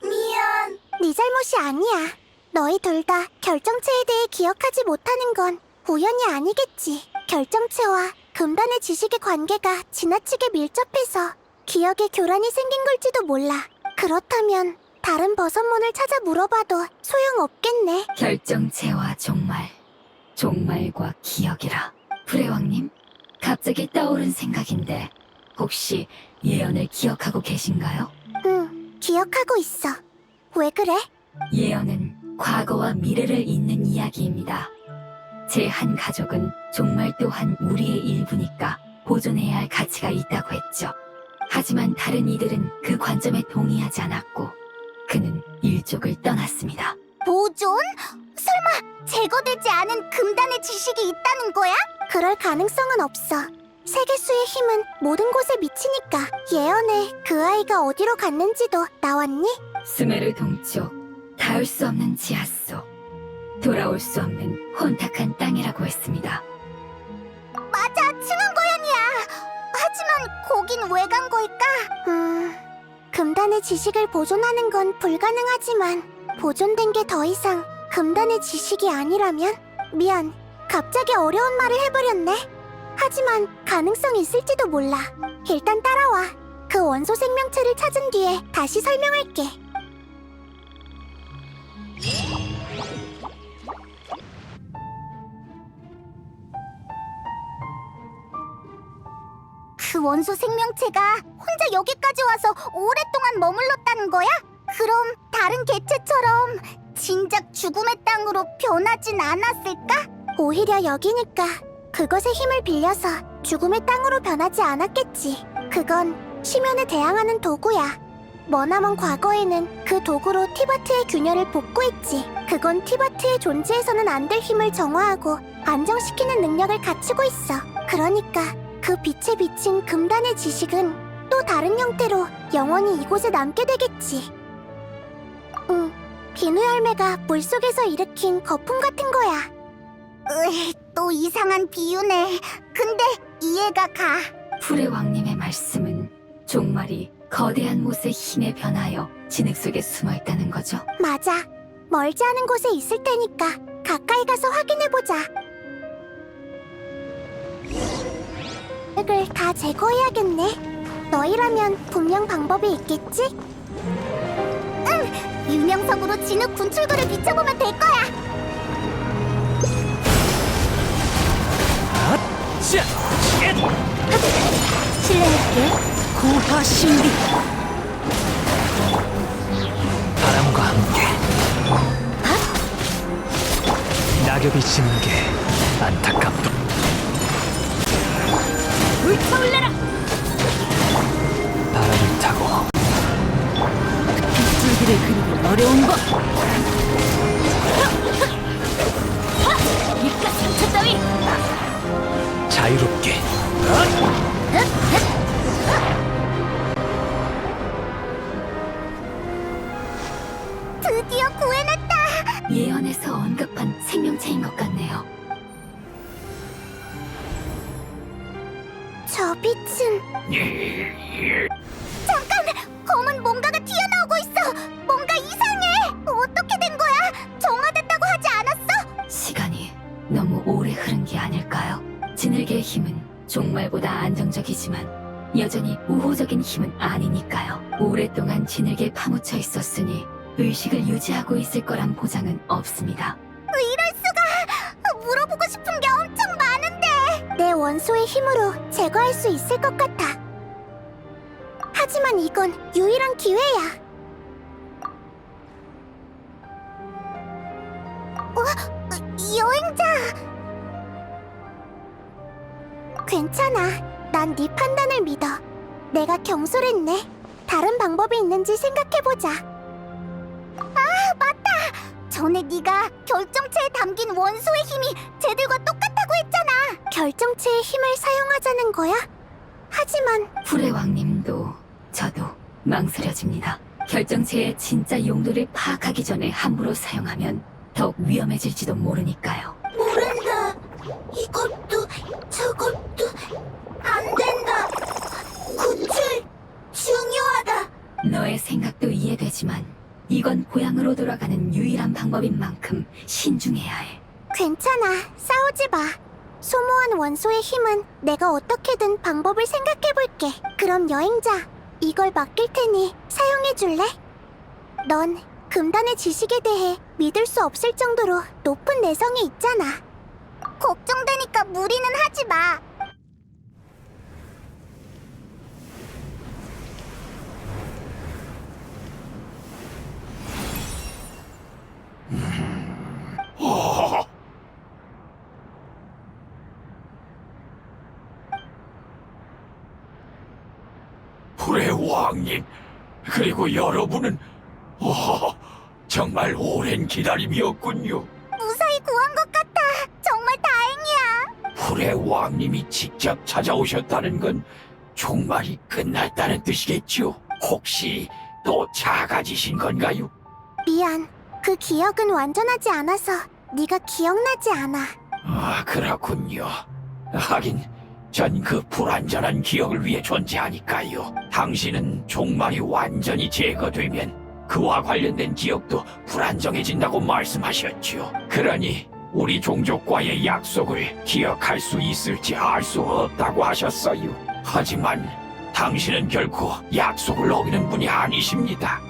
미안. 네 잘못이 아니야. 너희 둘 다 결정체에 대해 기억하지 못하는 건 우연이 아니겠지. 결정체와 금단의 지식의 관계가 지나치게 밀접해서 기억에 교란이 생긴 걸지도 몰라. 그렇다면 다른 버섯문을 찾아 물어봐도 소용없겠네. 결정체와 종말, 종말과 기억이라. 불의왕님, 갑자기 떠오른 생각인데 혹시 예언을 기억하고 계신가요? 응, 기억하고 있어. 왜 그래? 예언은 과거와 미래를 잇는 이야기입니다. 제 한 가족은 종말 또한 우리의 일부니까 보존해야 할 가치가 있다고 했죠. 하지만 다른 이들은 그 관점에 동의하지 않았고 그는 일족을 떠났습니다. 보존? 설마 제거되지 않은 금단의 지식이 있다는 거야? 그럴 가능성은 없어. 세계수의 힘은 모든 곳에 미치니까. 예언에 그 아이가 어디로 갔는지도 나왔니? 스메르 동쪽, 닿을 수 없는 지하 속, 돌아올 수 없는 혼탁한 땅이라고 했습니다. 맞아, 층암고연이야. 하지만 거긴 왜 간 걸까? 금단의 지식을 보존하는 건 불가능하지만 보존된 게 더 이상 금단의 지식이 아니라면? 미안, 갑자기 어려운 말을 해버렸네. 하지만 가능성이 있을지도 몰라. 일단 따라와. 그 원소 생명체를 찾은 뒤에 다시 설명할게. 그 원소 생명체가 혼자 여기까지 와서 오랫동안 머물렀다는 거야? 그럼 다른 개체처럼 진작 죽음의 땅으로 변하진 않았을까? 오히려 여기니까 그것의 힘을 빌려서 죽음의 땅으로 변하지 않았겠지. 그건 심연에 대항하는 도구야. 머나먼 과거에는 그 도구로 티바트의 균열을 복구했지. 그건 티바트의 존재해서는 안 될 힘을 정화하고 안정시키는 능력을 갖추고 있어. 그러니까 그 빛에 비친 금단의 지식은 또 다른 형태로 영원히 이곳에 남게 되겠지. 비누 열매가 물속에서 일으킨 거품 같은 거야. 또 이상한 비유네. 근데 이해가 가. 불의왕님의 말씀은 종말이 거대한 못의 힘에 변하여 진흙 속에 숨어있다는 거죠. 맞아. 멀지 않은 곳에 있을 테니까 가까이 가서 확인해보자. 흙을 다 제거해야겠네. 너희라면 분명 방법이 있겠지? 응! 유명석으로 진흙 분출구를 비춰보면 될 거야. 자, 실례할게. 고화 신비. 바람과 함께 낙엽이 지는 게 안타깝다. 불타올라라. 바람을 타고 빗줄기를 그리기 어려운 것. 입가 상처 따위. 자유롭게 드디어 구해냈다. 예언에서 언급한 생명체인 것 같네요. 저 빛은... 잠깐! 검은 뭔가가 튀어나오고 있어! 뭔가 이상해! 어떻게 된 거야? 정화됐다고 하지 않았어? 시간이 너무 오래 흐른 게 아닐까요? 진흙의 힘은 종말보다 안정적이지만 여전히 우호적인 힘은 아니니까요. 오랫동안 진흙에 파묻혀 있었으니 의식을 유지하고 있을 거란 보장은 없습니다. 이럴 수가! 물어보고 싶은 게 엄청 많은데! 내 원소의 힘으로 제거할 수 있을 것 같아. 하지만 이건 유일한 기회야. 여행자! 괜찮아. 난 네 판단을 믿어. 내가 경솔했네. 다른 방법이 있는지 생각해보자. 아, 맞다! 전에 네가 결정체에 담긴 원소의 힘이 쟤들과 똑같다고 했잖아. 결정체의 힘을 사용하자는 거야? 하지만 불의 왕님도 저도 망설여집니다. 결정체의 진짜 용도를 파악하기 전에 함부로 사용하면 더욱 위험해질지도 모르니까요. 모른다. 이것도 저것도 안 된다. 구출 중요하다. 너의 생각도 이해되지만 이건 고향으로 돌아가는 유일한 방법인 만큼 신중해야 해. 괜찮아. 싸우지 마. 소모한 원소의 힘은 내가 어떻게든 방법을 생각해볼게. 그럼 여행자, 이걸 맡길 테니 사용해줄래? 넌 금단의 지식에 대해 믿을 수 없을 정도로 높은 내성이 있잖아. 걱정되니까 무리는 하지 마. 불의 왕님, 그리고 여러분은 정말 오랜 기다림이었군요. 무사히 구한 것 같아. 정말 다행이야. 불의 왕님이 직접 찾아오셨다는 건 종말이 끝났다는 뜻이겠죠? 혹시 또 작아지신 건가요? 미안. 그 기억은 완전하지 않아서 네가 기억나지 않아. 아, 그렇군요. 하긴 전 그 불완전한 기억을 위해 존재하니까요. 당신은 종말이 완전히 제거되면 그와 관련된 기억도 불안정해진다고 말씀하셨죠. 그러니 우리 종족과의 약속을 기억할 수 있을지 알 수 없다고 하셨어요. 하지만 당신은 결코 약속을 어기는 분이 아니십니다.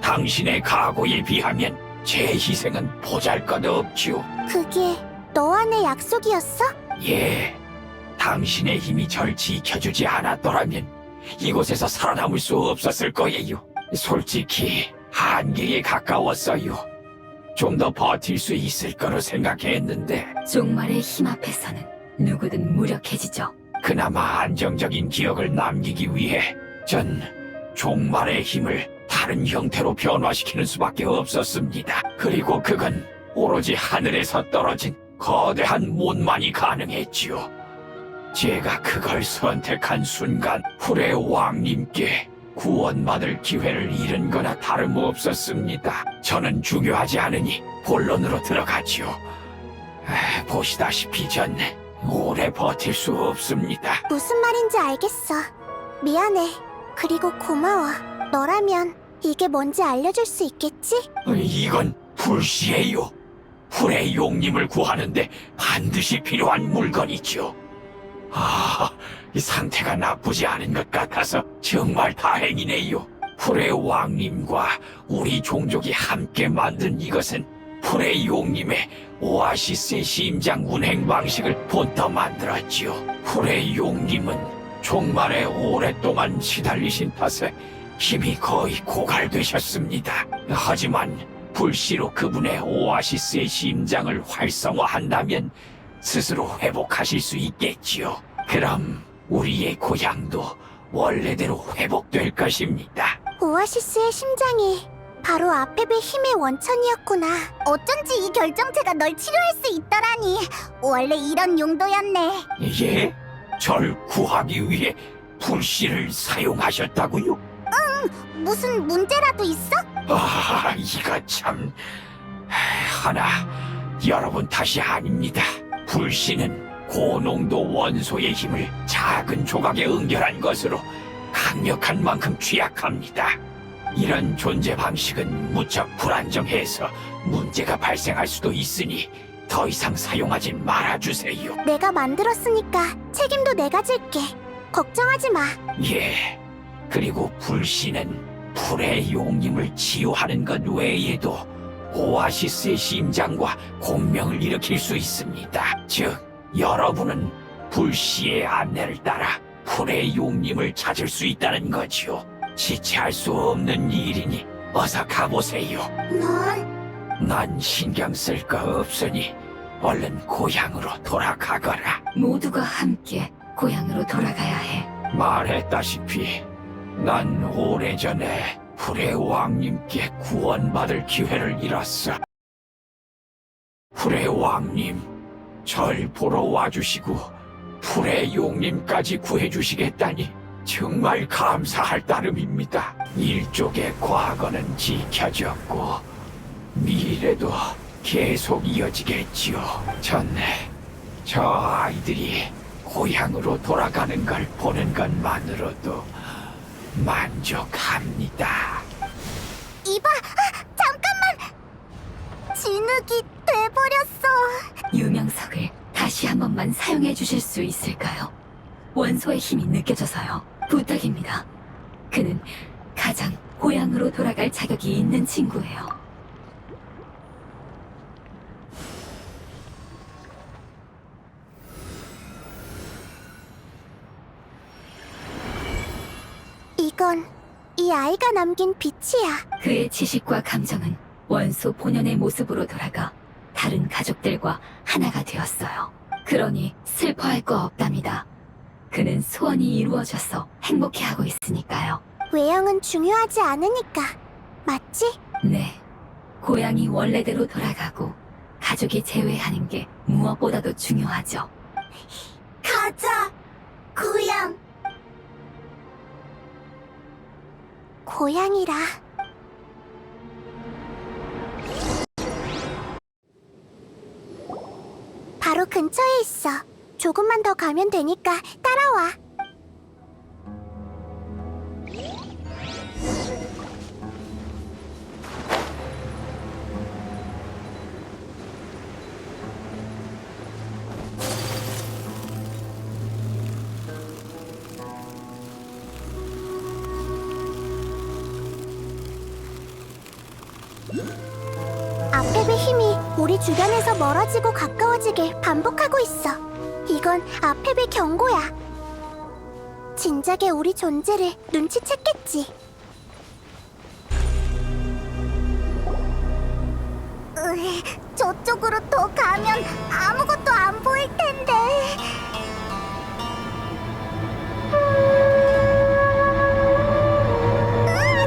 당신의 각오에 비하면 제 희생은 보잘것없죠. 그게 너와 내 약속이었어? 예, 당신의 힘이 절 지켜주지 않았더라면 이곳에서 살아남을 수 없었을 거예요. 솔직히 한계에 가까웠어요. 좀 더 버틸 수 있을 거로 생각했는데 종말의 힘 앞에서는 누구든 무력해지죠. 그나마 안정적인 기억을 남기기 위해 전 종말의 힘을 다른 형태로 변화시키는 수밖에 없었습니다. 그리고 그건 오로지 하늘에서 떨어진 거대한 못만이 가능했지요. 제가 그걸 선택한 순간 불의 왕님께 구원받을 기회를 잃은 거나 다름없었습니다. 저는 중요하지 않으니 본론으로 들어가지요. 보시다시피 전 오래 버틸 수 없습니다. 무슨 말인지 알겠어. 미안해. 그리고 고마워. 너라면 이게 뭔지 알려줄 수 있겠지? 이건 불씨예요. 불의 용님을 구하는데 반드시 필요한 물건이죠. 이 상태가 나쁘지 않은 것 같아서 정말 다행이네요. 불의 왕님과 우리 종족이 함께 만든 이것은 불의 용님의 오아시스의 심장 운행 방식을 본떠 만들었지요. 불의 용님은 종말에 오랫동안 시달리신 탓에 힘이 거의 고갈되셨습니다. 하지만 불씨로 그분의 오아시스의 심장을 활성화한다면 스스로 회복하실 수 있겠지요. 그럼 우리의 고향도 원래대로 회복될 것입니다. 오아시스의 심장이 바로 아페베 힘의 원천이었구나. 어쩐지 이 결정체가 널 치료할 수 있더라니. 원래 이런 용도였네. 예? 절 구하기 위해 불씨를 사용하셨다고요? 무슨 문제라도 있어? 이거 참... 하나, 여러분 탓이 아닙니다. 불씨는 고농도 원소의 힘을 작은 조각에 응결한 것으로 강력한 만큼 취약합니다. 이런 존재 방식은 무척 불안정해서 문제가 발생할 수도 있으니 더 이상 사용하지 말아주세요. 내가 만들었으니까 책임도 내가 질게. 걱정하지 마. 예, 그리고 불씨는 불의 용님을 치유하는 것 외에도 오아시스의 심장과 공명을 일으킬 수 있습니다. 즉, 여러분은 불씨의 안내를 따라 불의 용님을 찾을 수 있다는 거지요. 지체할 수 없는 일이니 어서 가보세요. 난 신경 쓸 거 없으니 얼른 고향으로 돌아가거라. 모두가 함께 고향으로 돌아가야 해. 말했다시피 난 오래전에 불의 왕님께 구원받을 기회를 잃었어. 불의 왕님, 절 보러 와주시고 불의 용님까지 구해주시겠다니 정말 감사할 따름입니다. 일족의 과거는 지켜졌고 미래도 계속 이어지겠지요. 저 아이들이 고향으로 돌아가는 걸 보는 것만으로도 만족합니다. 이봐, 잠깐만! 진흙이 돼버렸어. 유명석을 다시 한 번만 사용해 주실 수 있을까요? 원소의 힘이 느껴져서요. 부탁입니다. 그는 가장 고향으로 돌아갈 자격이 있는 친구예요. 이건 이 아이가 남긴 빛이야. 그의 지식과 감정은 원소 본연의 모습으로 돌아가 다른 가족들과 하나가 되었어요. 그러니 슬퍼할 거 없답니다. 그는 소원이 이루어져서 행복해하고 있으니까요. 외형은 중요하지 않으니까. 맞지? 네, 고향이 원래대로 돌아가고 가족이 재회하는 게 무엇보다도 중요하죠. 가자, 고향. 고향이라. 바로 근처에 있어. 조금만 더 가면 되니까 따라와. 아펩의 힘이 우리 주변에서 멀어지고 가까워지길 반복하고 있어. 이건 아펩의 경고야. 진작에 우리 존재를 눈치챘겠지. 저쪽으로 더 가면 아무것도 안 보일 텐데.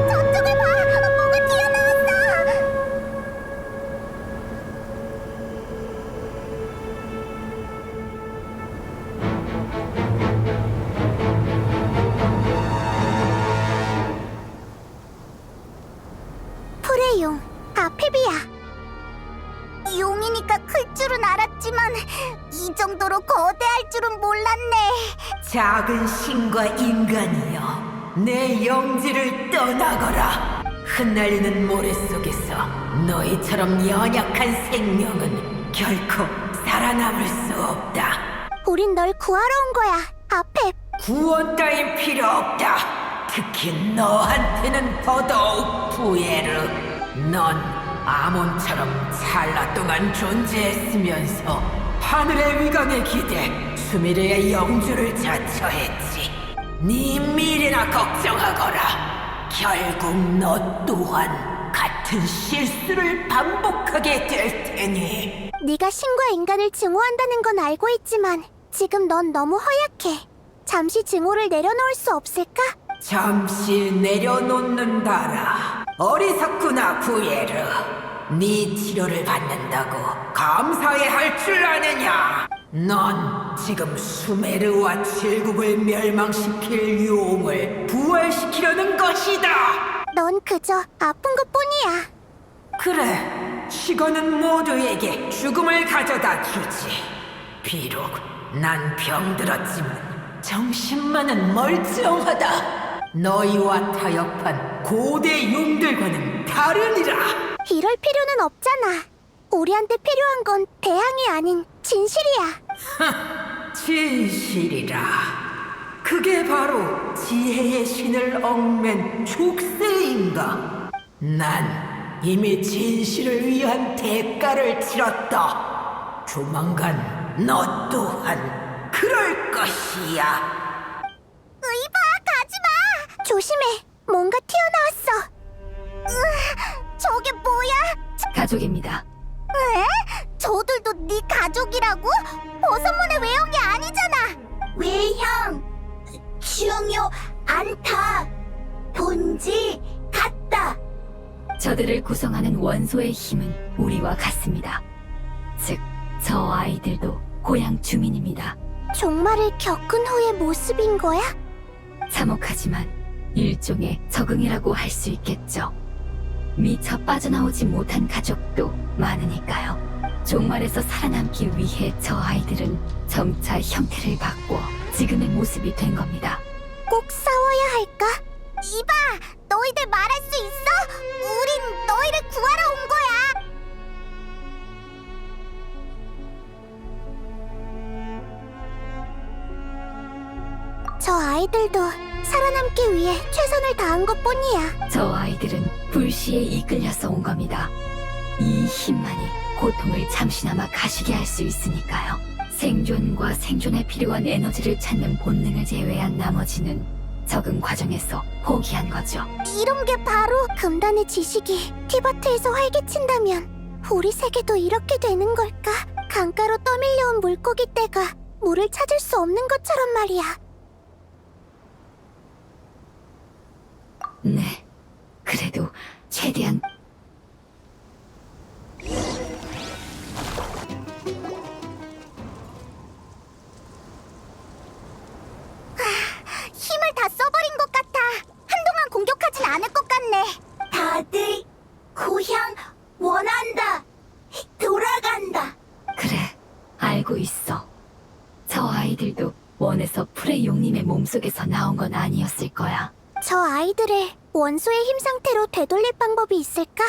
저쪽을 봐! 뭐가 튀어나왔어! 풀의 용, 아페비야. 용이니까 클 줄은 알았지만 이 정도로 거대할 줄은 몰랐네. 작은 신과 인간이여, 내 영지를 떠나거라. 흩날리는 모래 속에서 너희처럼 연약한 생명은 결코 살아남을 수 없다. 우린 널 구하러 온 거야, 아펩. 구원 따윈 필요 없다. 특히 너한테는 더더욱 부에르. 넌 아몬처럼 찰나 동안 존재했으면서 하늘의 위강에 기대 수미르의 영주를 자처했지. 네 미래나 걱정하거라. 결국 너 또한 같은 실수를 반복하게 될 테니. 네가 신과 인간을 증오한다는 건 알고 있지만 지금 넌 너무 허약해. 잠시 증오를 내려놓을 수 없을까? 잠시 내려놓는다라. 어리석구나, 부에르. 네 치료를 받는다고 감사해 할 줄 아느냐? 넌 지금 수메르와 칠국을 멸망시킬 용을 부활시키려는 것이다. 넌 그저 아픈 것뿐이야. 그래, 시간은 모두에게 죽음을 가져다 주지. 비록 난 병들었지만 정신만은 멀쩡하다. 너희와 타협한 고대 용들과는 다르니라. 이럴 필요는 없잖아. 우리한테 필요한 건 대항이 아닌 진실이야. 진실이라. 그게 바로 지혜의 신을 얽맨 족쇄인가? 난 이미 진실을 위한 대가를 치렀다. 조만간 너 또한 그럴 것이야. 의바, 가지마! 조심해. 뭔가 튀어나왔어. 저게 뭐야? 가족입니다. 에? 저들도 네 가족이라고? 버섯문의 외형이 아니잖아. 매형 중요 않다. 본질 같다. 저들을 구성하는 원소의 힘은 우리와 같습니다. 즉, 저 아이들도 고향 주민입니다. 종말을 겪은 후의 모습인 거야? 참혹하지만 일종의 적응이라고 할 수 있겠죠. 미처 빠져나오지 못한 가족도 많으니까요. 종말에서 살아남기 위해 저 아이들은 점차 형태를 바꿔 지금의 모습이 된 겁니다. 꼭 싸워야 할까? 이봐! 너희들 말할 수 있어? 우린 너희를 구하러 온 거야! 저 아이들도 살아남기 위해 최선을 다한 것뿐이야. 저 아이들은 불시에 이끌려서 온 겁니다. 이 힘만이 고통을 잠시나마 가시게 할 수 있으니까요. 생존과 생존에 필요한 에너지를 찾는 본능을 제외한 나머지는 적응 과정에서 포기한 거죠. 이런 게 바로 금단의 지식이 티바트에서 활개친다면 우리 세계도 이렇게 되는 걸까? 강가로 떠밀려온 물고기 떼가 물을 찾을 수 없는 것처럼 말이야. 네, 그래도 최대한 힘을 다 써버린 것 같아. 한동안 공격하진 않을 것 같네. 다들 고향 원한다. 돌아간다. 그래, 알고 있어. 저 아이들도 원에서 프레용님의 몸속에서 나온 건 아니었을 거야. 저 아이들을 원소의 힘 상태로 되돌릴 방법이 있을까?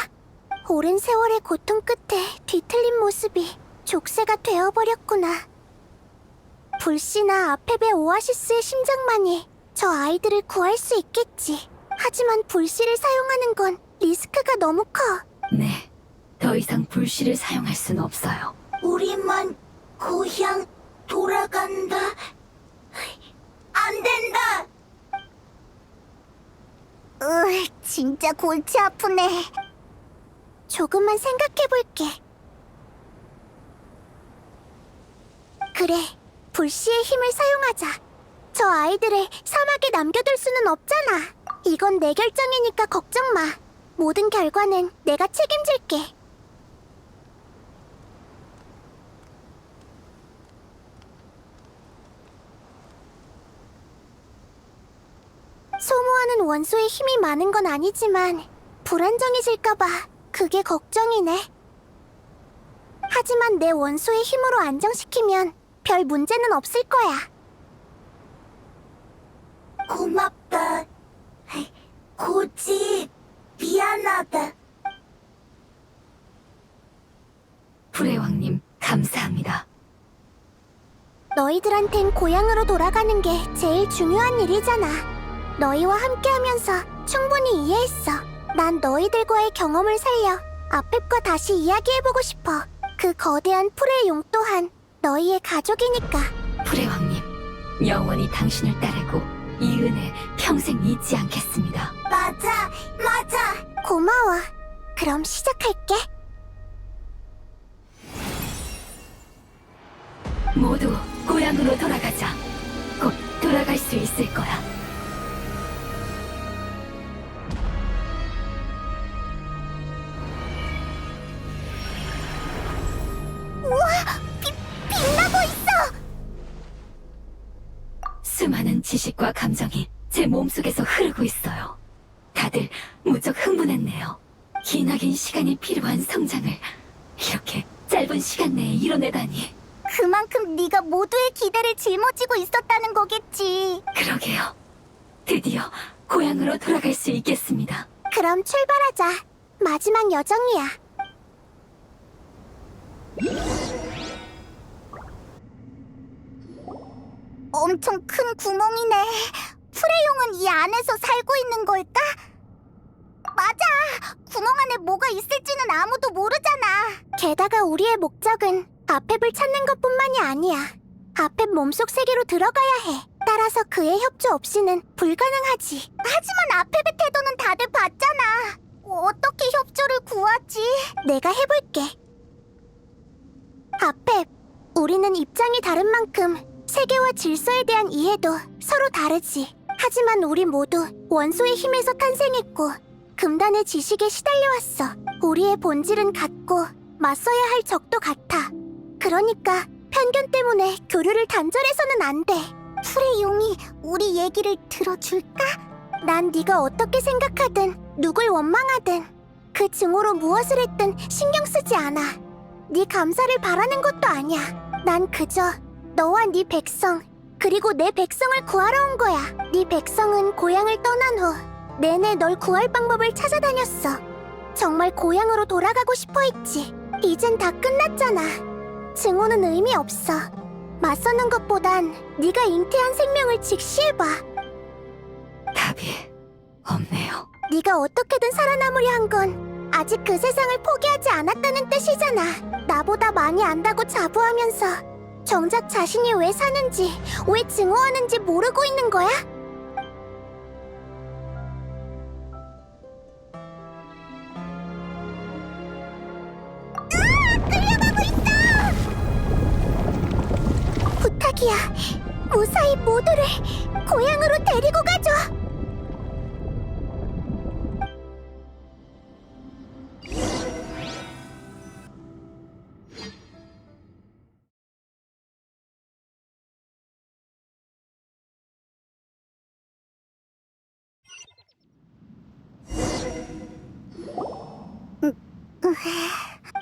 오랜 세월의 고통 끝에 뒤틀린 모습이 족쇄가 되어버렸구나. 불씨나 아페베 오아시스의 심장만이 저 아이들을 구할 수 있겠지. 하지만 불씨를 사용하는 건 리스크가 너무 커. 네, 더 이상 불씨를 사용할 순 없어요. 우리만 고향 돌아간다. 안 된다. 진짜 골치 아프네. 조금만 생각해볼게. 그래, 불씨의 힘을 사용하자. 저 아이들을 사막에 남겨둘 수는 없잖아. 이건 내 결정이니까 걱정 마. 모든 결과는 내가 책임질게. 소모하는 원소의 힘이 많은 건 아니지만 불안정해질까봐 그게 걱정이네. 하지만 내 원소의 힘으로 안정시키면 별 문제는 없을 거야. 고맙다. 고집 미안하다. 프레왕님, 감사합니다. 너희들한텐 고향으로 돌아가는 게 제일 중요한 일이잖아. 너희와 함께하면서 충분히 이해했어. 난 너희들과의 경험을 살려 아펩과 다시 이야기해보고 싶어. 그 거대한 풀의 용 또한 너희의 가족이니까. 프레왕님, 영원히 당신을 따르고 이 은혜 평생 잊지 않겠습니다. 맞아. 고마워. 그럼 시작할게. 모두 고향으로 돌아가자. 곧 돌아갈 수 있을 거야. 빛나고 있어! 수많은 지식과 감정이 제 몸속에서 흐르고 있어요. 다들 무척 흥분했네요. 기나긴 시간이 필요한 성장을 이렇게 짧은 시간 내에 이뤄내다니. 그만큼 네가 모두의 기대를 짊어지고 있었다는 거겠지. 그러게요. 드디어 고향으로 돌아갈 수 있겠습니다. 그럼 출발하자. 마지막 여정이야. 엄청 큰 구멍이네. 프레용은 이 안에서 살고 있는 걸까? 맞아! 구멍 안에 뭐가 있을지는 아무도 모르잖아. 게다가 우리의 목적은 아펩을 찾는 것뿐만이 아니야. 아펩 몸속 세계로 들어가야 해. 따라서 그의 협조 없이는 불가능하지. 하지만 아펩의 태도는 다들 봤잖아. 어떻게 협조를 구하지? 내가 해볼게. 아펩, 우리는 입장이 다른 만큼 세계와 질서에 대한 이해도 서로 다르지. 하지만 우리 모두 원소의 힘에서 탄생했고 금단의 지식에 시달려왔어. 우리의 본질은 같고 맞서야 할 적도 같아. 그러니까 편견 때문에 교류를 단절해서는 안 돼. 풀의 용이 우리 얘기를 들어줄까? 난 네가 어떻게 생각하든 누굴 원망하든 그 증오로 무엇을 했든 신경 쓰지 않아. 네 감사를 바라는 것도 아니야. 난 그저 너와 네 백성 그리고 내 백성을 구하러 온 거야. 네 백성은 고향을 떠난 후 내내 널 구할 방법을 찾아다녔어. 정말 고향으로 돌아가고 싶어 했지. 이젠 다 끝났잖아. 증오는 의미 없어. 맞서는 것보단 네가 잉태한 생명을 직시해봐. 답이 없네요. 네가 어떻게든 살아남으려 한 건 아직 그 세상을 포기하지 않았다는 뜻이잖아. 나보다 많이 안다고 자부하면서 정작 자신이 왜 사는지, 왜 증오하는지 모르고 있는 거야? 끌려가고 있어! 부탁이야. 무사히 모두를 고향으로 데리고 가줘.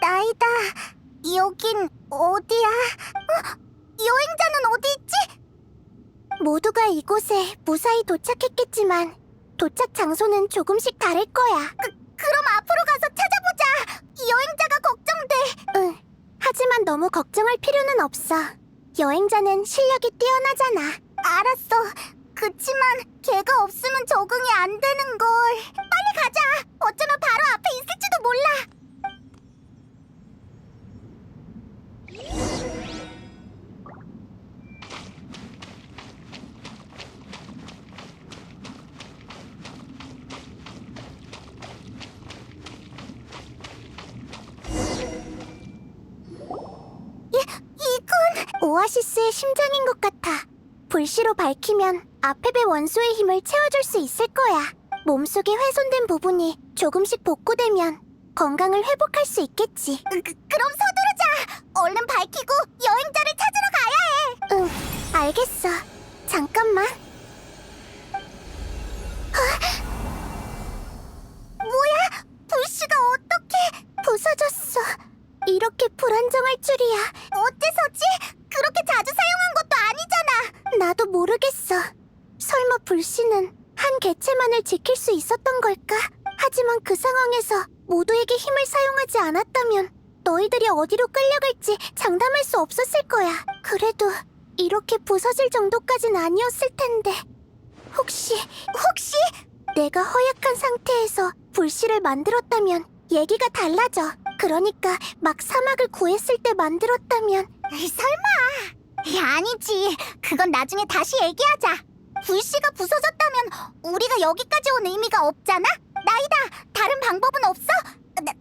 나이다. 여긴 어디야? 여행자는 어디 있지? 모두가 이곳에 무사히 도착했겠지만 도착 장소는 조금씩 다를 거야. 그럼 앞으로 가서 찾아보자. 여행자가 걱정돼. 응. 하지만 너무 걱정할 필요는 없어. 여행자는 실력이 뛰어나잖아. 알았어. 그치만 걔가 없으면 적응이 안 되는 걸. 빨리 가자. 어쩌면 바로 앞에 있을지도 몰라. 이건 오아시스의 심장인 것 같아. 불씨로 밝히면 아페베 원소의 힘을 채워줄 수 있을 거야. 몸속에 훼손된 부분이 조금씩 복구되면 건강을 회복할 수 있겠지. 그럼 서두르자. 얼른 밝히고 여행자를 찾으러 가야 해. 응, 알겠어. 잠깐만. 뭐야? 불씨가 어떻게 부서졌어? 이렇게 불안정할 줄이야. 어째서지? 그렇게 자주 사용한 것도 아니잖아. 나도 모르겠어. 설마 불씨는 한 개체만을 지킬 수 있었던 걸까? 하지만 그 상황에서 모두에게 힘을 사용하지 않았다면 너희들이 어디로 끌려갈지 장담할 수 없었을 거야. 그래도 이렇게 부서질 정도까진 아니었을 텐데. 혹시 내가 허약한 상태에서 불씨를 만들었다면 얘기가 달라져. 그러니까 막 사막을 구했을 때 만들었다면. 설마. 아니지. 그건 나중에 다시 얘기하자. 불씨가 부서졌다면 우리가 여기까지 온 의미가 없잖아? 나이다. 다른 방법은 없어?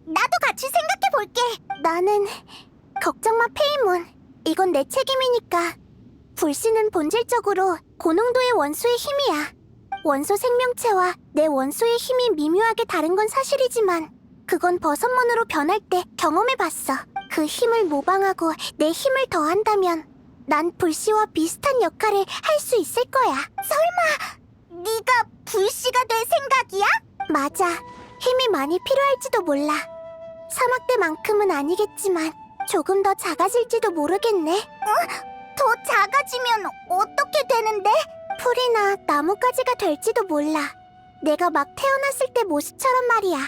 나도 같이 생각해볼게. 나는 걱정 마, 페이몬. 이건 내 책임이니까. 불씨는 본질적으로 고농도의 원소의 힘이야. 원소 생명체와 내 원소의 힘이 미묘하게 다른 건 사실이지만 그건 버섯몬으로 변할 때 경험해봤어. 그 힘을 모방하고 내 힘을 더한다면 난 불씨와 비슷한 역할을 할 수 있을 거야. 설마 네가 불씨가 될 생각이야? 맞아. 힘이 많이 필요할지도 몰라. 사막 때만큼은 아니겠지만 조금 더 작아질지도 모르겠네. 더 작아지면 어떻게 되는데? 풀이나 나뭇가지가 될지도 몰라. 내가 막 태어났을 때 모습처럼 말이야.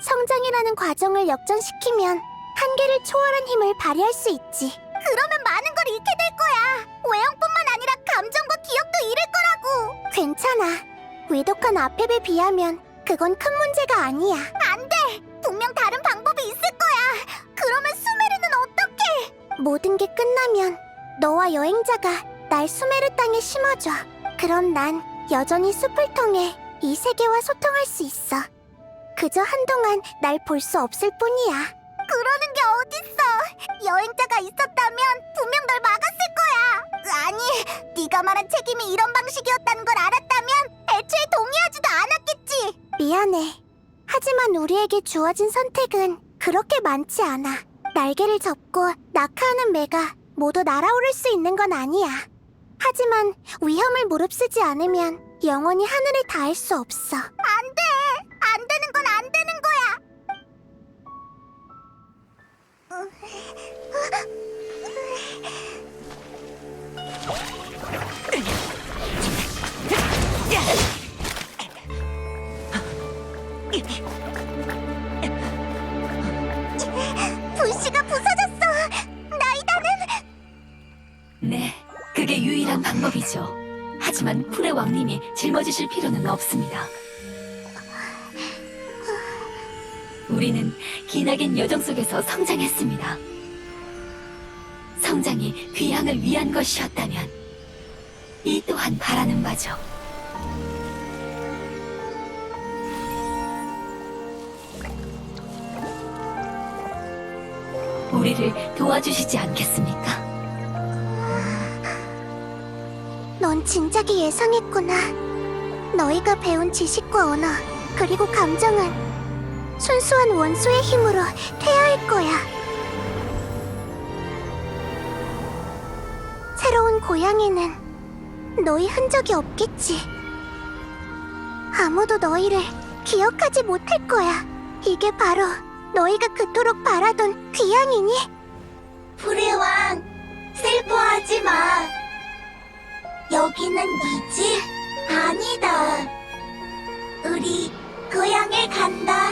성장이라는 과정을 역전시키면 한계를 초월한 힘을 발휘할 수 있지. 그러면 많은 걸 잃게 될 거야. 외형뿐만 아니라 감정과 기억도 잃을 거라고. 괜찮아. 위독한 아펩에 비하면 그건 큰 문제가 아니야. 안 돼. 분명 다른 방법이 있을 거야. 그러면 수메르는 어떡해? 모든 게 끝나면 너와 여행자가 날 수메르 땅에 심어줘. 그럼 난 여전히 숲을 통해 이 세계와 소통할 수 있어. 그저 한동안 날 볼 수 없을 뿐이야. 그러는 게 어딨어. 여행자가 있었다면 분명 널 막았을 거야. 아니, 네가 말한 책임이 이런 방식이었다는 걸 알았다면 애초에 동의하지도 않았겠지. 미안해. 하지만 우리에게 주어진 선택은 그렇게 많지 않아. 날개를 접고 낙하하는 매가 모두 날아오를 수 있는 건 아니야. 하지만 위험을 무릅쓰지 않으면 영원히 하늘에 닿을 수 없어. 안 돼! 안 되는 건 안 되는 거야! 불씨가 부서졌어! 나이다는! 네, 그게 유일한 방법이죠. 하지만 풀의 왕님이 짊어지실 필요는 없습니다. 우리는 기나긴 여정 속에서 성장했습니다. 성장이 귀향을 위한 것이었다면 이 또한 바라는 바죠. 우리를 도와주시지 않겠습니까? 넌 진작에 예상했구나. 너희가 배운 지식과 언어, 그리고 감정은 순수한 원소의 힘으로 퇴화할 거야. 새로운 고향에는 너희 흔적이 없겠지. 아무도 너희를 기억하지 못할 거야. 이게 바로 너희가 그토록 바라던 귀향이니? 불의 왕, 슬퍼하지 마. 여기는 네 집? 아니다. 우리 고향에 간다.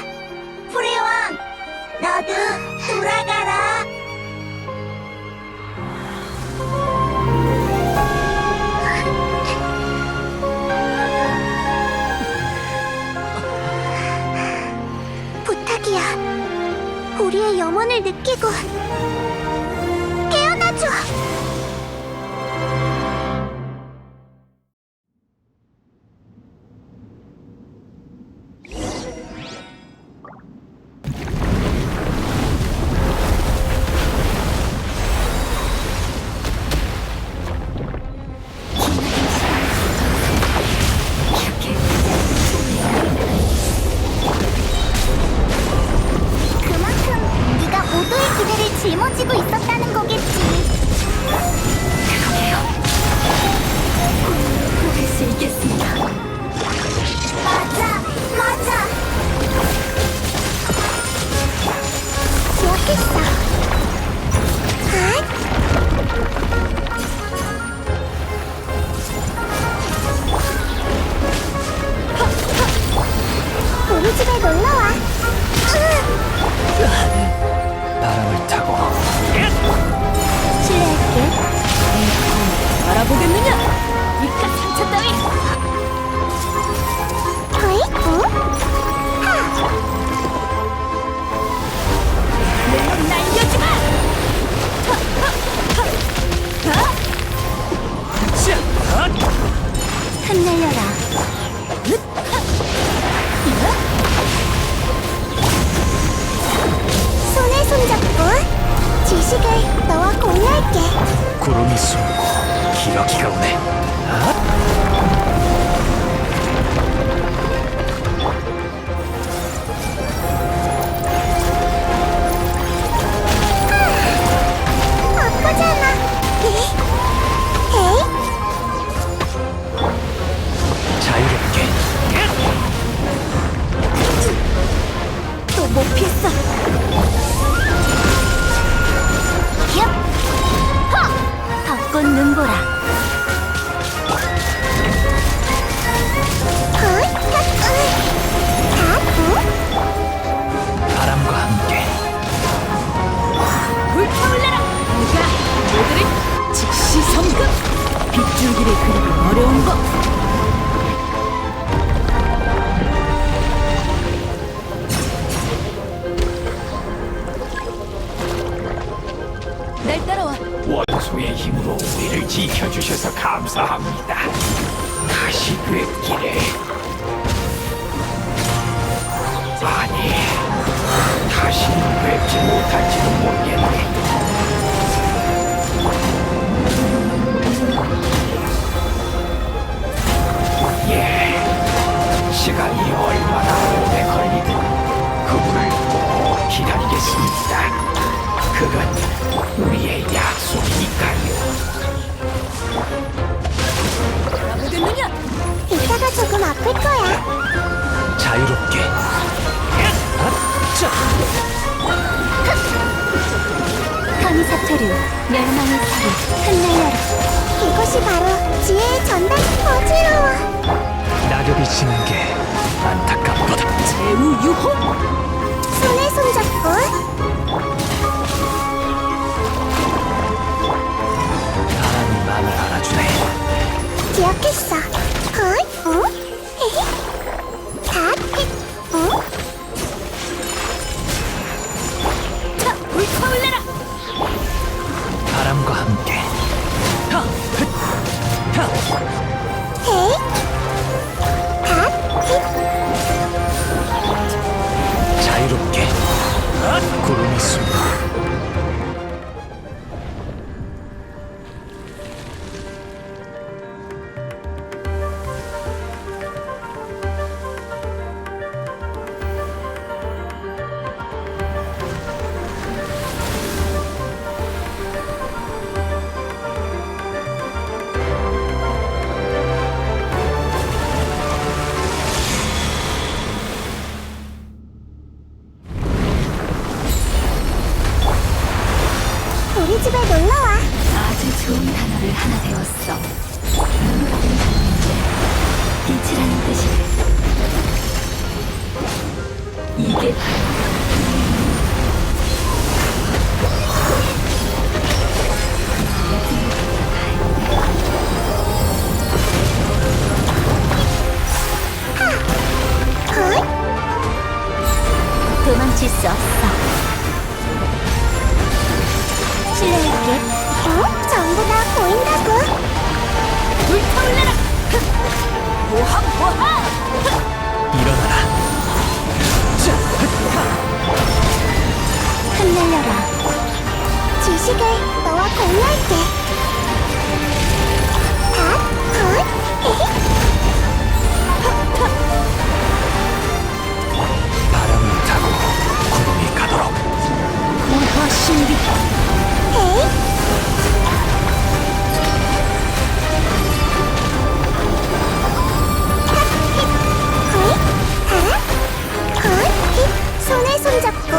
불의 왕, 너도 돌아가라. 부탁이야. 우리의 염원을 느끼고 깨어나줘. 이렇게 그만큼 네가 모두의 기대를 짊어지고 있었다는 거겠지. 그러게요. 꼭 할 수 있겠습니다. 맞아, 맞아. 기억했어. 우리 집에 놀러와. 바람을 타고 실례할게. 알아보겠느냐? 이깟 상처 따위. 어이? 하! 날려주마. 흩날려라. 손에 손잡고 지식을 너와 공유할게. 구름이 숨고 기러기가 오네. 아프잖아. 에이? 자유롭게 또 못 피했어. 얍! 허! 벚꽃 눈보라. 헐! 바람과 함께 불타올라라. 네가 모두를 즉시 성급. 빗줄기를 그리기 어려운 법. 날 따라와. 원소의 힘으로 우리를 지켜주셔서 감사합니다. 다시 뵙기를. 아니, 다시는 뵙지 못할지도 모르겠네. 시간이 얼마나 오래 걸리든 그분을 꼭 기다리겠습니다. 그건 우리의 약속이니까요. 알아보겠느냐? 이따가 조금 아플 거야. 자유롭게. 자, 감사토류, 멸망의 소리, 흩날려라. 이것이 바로 지혜의 전당. 어지러워. 낙엽이 지는 게 안타깝도다. 제우 유호. 손에 손잡고 바람이 마음을 알아주네. 기억했어. 굿, 응? 헤헤. 닷, 헷, 응? 자, 불타올라라. 바람과 함께. 하! 흩! 하! 헤이. 닷, 헷. 자유롭게. 구름이 숨고. 우리 집에 놀러와. 아주 좋은 단어를 하나 배웠어. 이제 빛이라는 뜻이래. 이게 바로 굿. 도망칠 수 없어. 실례할게. 전부 다 보인다고. 불타올라라. 모함 모함. 일어나라. 자, 흩날려라. 지식을 너와 공유할게. 닷, 굿, 헤헤. 바람을 타고 구름이 가도록. 불화 신비. 헤이. 손에 손잡고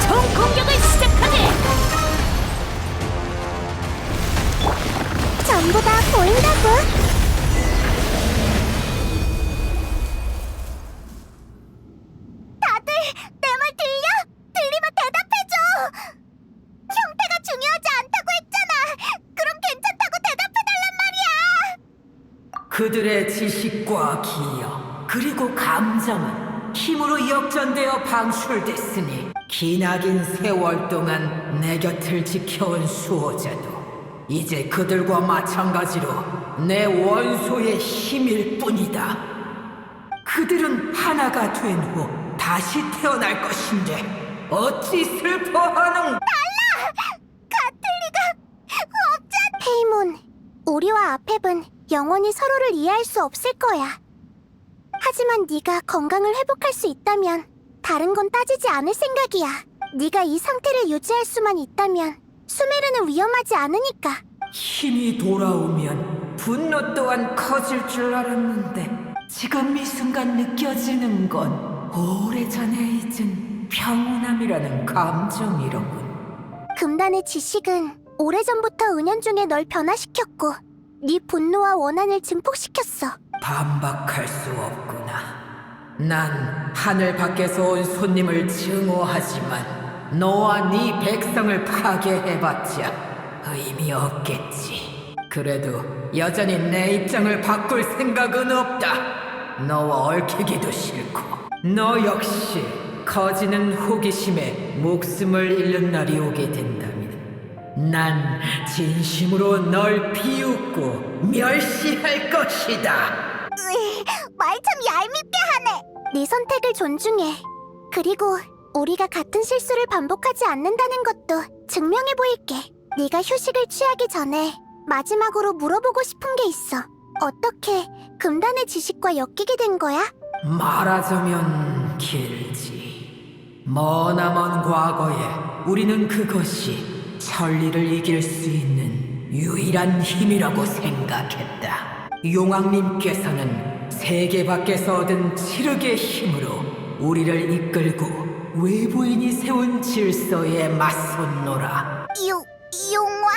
총 공격을 시작하게. 전부 다 보인다고. 다들 내 말 들려? 들리면 대답해줘. 형태가 중요하지 않다고 했잖아. 그럼 괜찮다고 대답해달란 말이야. 그들의 지식과 기억 그리고 감정은 힘으로 역전되어 방출됐으니 기나긴 세월 동안 내 곁을 지켜온 수호자도 이제 그들과 마찬가지로 내 원소의 힘일 뿐이다. 그들은 하나가 된 후 다시 태어날 것인데 어찌 슬퍼하는가? 같을 리가 없잖아. 페이몬, 우리와 아펩은 영원히 서로를 이해할 수 없을 거야. 하지만 네가 건강을 회복할 수 있다면 다른 건 따지지 않을 생각이야. 네가 이 상태를 유지할 수만 있다면 수메르는 위험하지 않으니까. 힘이 돌아오면 분노 또한 커질 줄 알았는데 지금 이 순간 느껴지는 건 오래전에 잊은 평온함이라는 감정이로군. 금단의 지식은 오래전부터 은연중에 널 변화시켰고 네 분노와 원한을 증폭시켰어. 반박할 수 없구나. 난 하늘 밖에서 온 손님을 증오하지만 너와 네 백성을 파괴해봤자 의미 없겠지. 그래도 여전히 내 입장을 바꿀 생각은 없다. 너와 얽히기도 싫고 너 역시 커지는 호기심에 목숨을 잃는 날이 오게 된다면 난 진심으로 널 비웃고 멸시할 것이다. 말 참 얄밉게 하네. 네 선택을 존중해. 그리고 우리가 같은 실수를 반복하지 않는다는 것도 증명해 보일게. 네가 휴식을 취하기 전에 마지막으로 물어보고 싶은 게 있어. 어떻게 금단의 지식과 엮이게 된 거야? 말하자면 길지. 머나먼 과거에 우리는 그것이 천리를 이길 수 있는 유일한 힘이라고 생각했다. 용왕님께서는 세계 밖에서 얻은 칠흑의 힘으로 우리를 이끌고 외부인이 세운 질서에 맞섰노라. 용왕?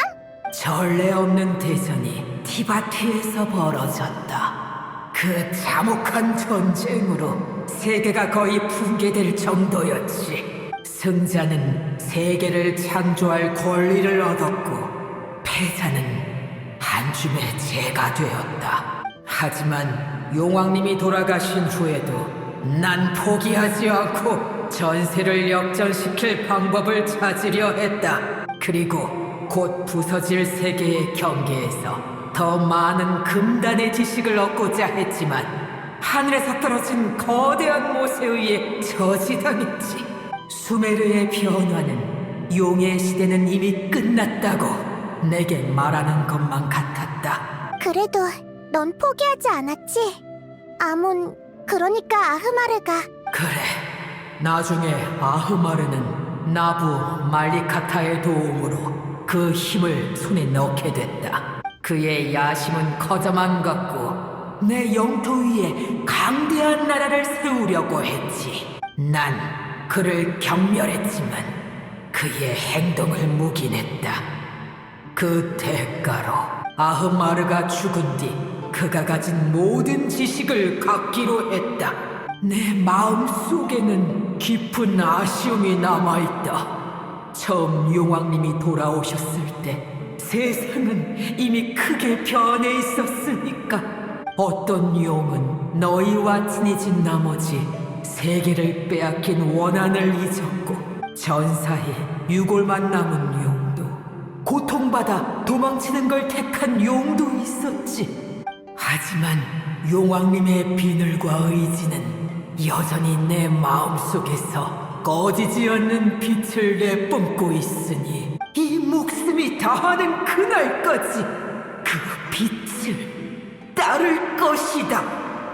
전례 없는 대전이 티바티에서 벌어졌다. 그 참혹한 전쟁으로 세계가 거의 붕괴될 정도였지. 승자는 세계를 창조할 권리를 얻었고 패자는 한 줌의 재가 되었다. 하지만 용왕님이 돌아가신 후에도 난 포기하지 않고 전세를 역전시킬 방법을 찾으려 했다. 그리고 곧 부서질 세계의 경계에서 더 많은 금단의 지식을 얻고자 했지만 하늘에서 떨어진 거대한 못에 의해 저지당했지. 수메르의 변화는 용의 시대는 이미 끝났다고 내게 말하는 것만 같았다. 그래도 넌 포기하지 않았지? 아몬, 그러니까 아흐마르가. 그래, 나중에 아흐마르는 나부 말리카타의 도움으로 그 힘을 손에 넣게 됐다. 그의 야심은 커져만 갔고 내 영토 위에 강대한 나라를 세우려고 했지. 난 그를 경멸했지만 그의 행동을 묵인했다. 그 대가로 아흐마르가 죽은 뒤 그가 가진 모든 지식을 갖기로 했다. 내 마음 속에는 깊은 아쉬움이 남아있다. 처음 용왕님이 돌아오셨을 때 세상은 이미 크게 변해 있었으니까. 어떤 용은 너희와 친해진 나머지 세계를 빼앗긴 원한을 잊었고, 전사에 유골만 남은 용도, 고통받아 도망치는 걸 택한 용도 있었지. 하지만 용왕님의 비늘과 의지는 여전히 내 마음속에서 꺼지지 않는 빛을 내뿜고 있으니 이 목숨이 다하는 그날까지 그 빛을 따를 것이다.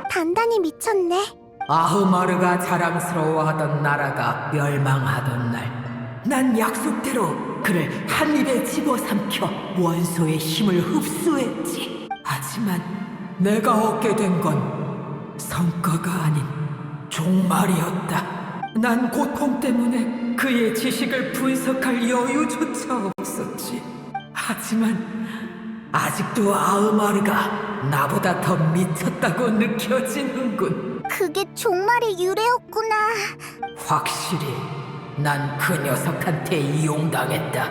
단단히 미쳤네. 아흐마르가 자랑스러워하던 나라가 멸망하던 날, 난 약속대로 그를 한 입에 집어삼켜 원소의 힘을 흡수했지. 하지만 내가 얻게 된 건 성과가 아닌 종말이었다. 난 고통 때문에 그의 지식을 분석할 여유조차 없었지. 하지만 아직도 아흐마르가 나보다 더 미쳤다고 느껴지는군. 그게 종말의 유래였구나. 확실히 난 그 녀석한테 이용당했다.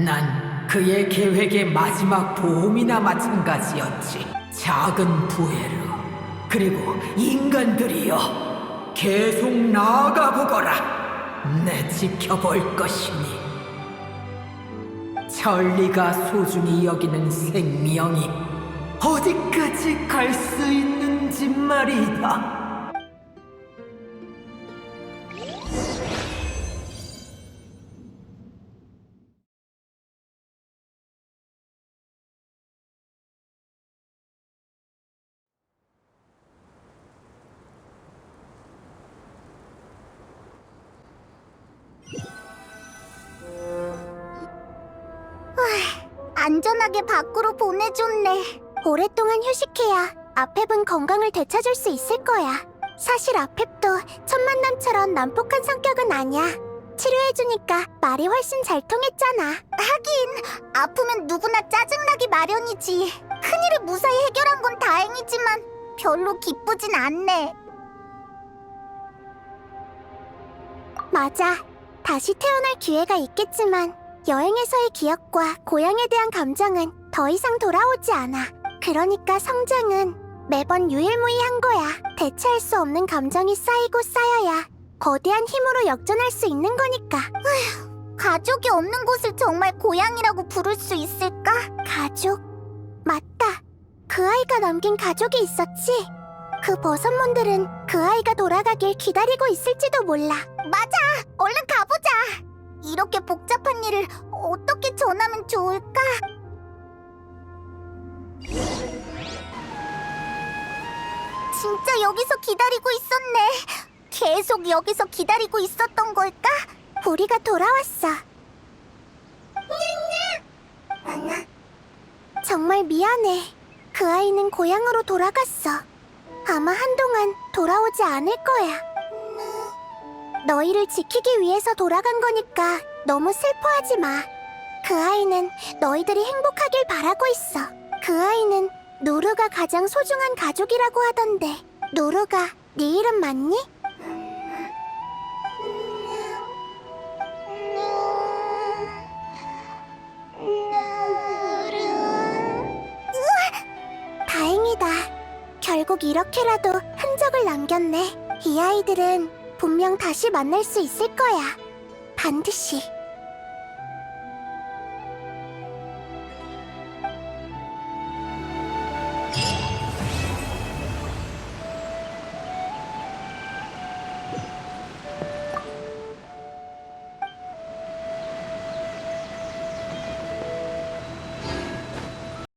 난 그의 계획의 마지막 보험이나 마찬가지였지. 작은 부해로, 그리고 인간들이여, 계속 나아가보거라. 내 지켜볼 것이니. 천리가 소중히 여기는 생명이 어디까지 갈 수 있는지 말이다. 안전하게 밖으로 보내줬네. 오랫동안 휴식해야 아펩은 건강을 되찾을 수 있을 거야. 사실 아펩도 천만남처럼 난폭한 성격은 아니야. 치료해주니까 말이 훨씬 잘 통했잖아. 하긴 아프면 누구나 짜증나기 마련이지. 큰일을 무사히 해결한 건 다행이지만 별로 기쁘진 않네. 맞아. 다시 태어날 기회가 있겠지만 여행에서의 기억과 고향에 대한 감정은 더 이상 돌아오지 않아. 그러니까 성장은 매번 유일무이한 거야. 대체할 수 없는 감정이 쌓이고 쌓여야 거대한 힘으로 역전할 수 있는 거니까. 가족이 없는 곳을 정말 고향이라고 부를 수 있을까? 가족? 맞다. 그 아이가 남긴 가족이 있었지. 그 버섯몬들은 그 아이가 돌아가길 기다리고 있을지도 몰라. 맞아! 얼른 가보자! 이렇게 복잡한 일을 어떻게 전하면 좋을까? 진짜 여기서 기다리고 있었네. 계속 여기서 기다리고 있었던 걸까? 우리가 돌아왔어. 정말 미안해. 그 아이는 고향으로 돌아갔어. 아마 한동안 돌아오지 않을 거야. 너희를 지키기 위해서 돌아간 거니까 너무 슬퍼하지 마. 그 아이는 너희들이 행복하길 바라고 있어. 그 아이는 누르가 가장 소중한 가족이라고 하던데. 누르가 네 이름 맞니? 우와! 다행이다. 결국 이렇게라도 흔적을 남겼네. 이 아이들은 분명 다시 만날 수 있을 거야. 반드시.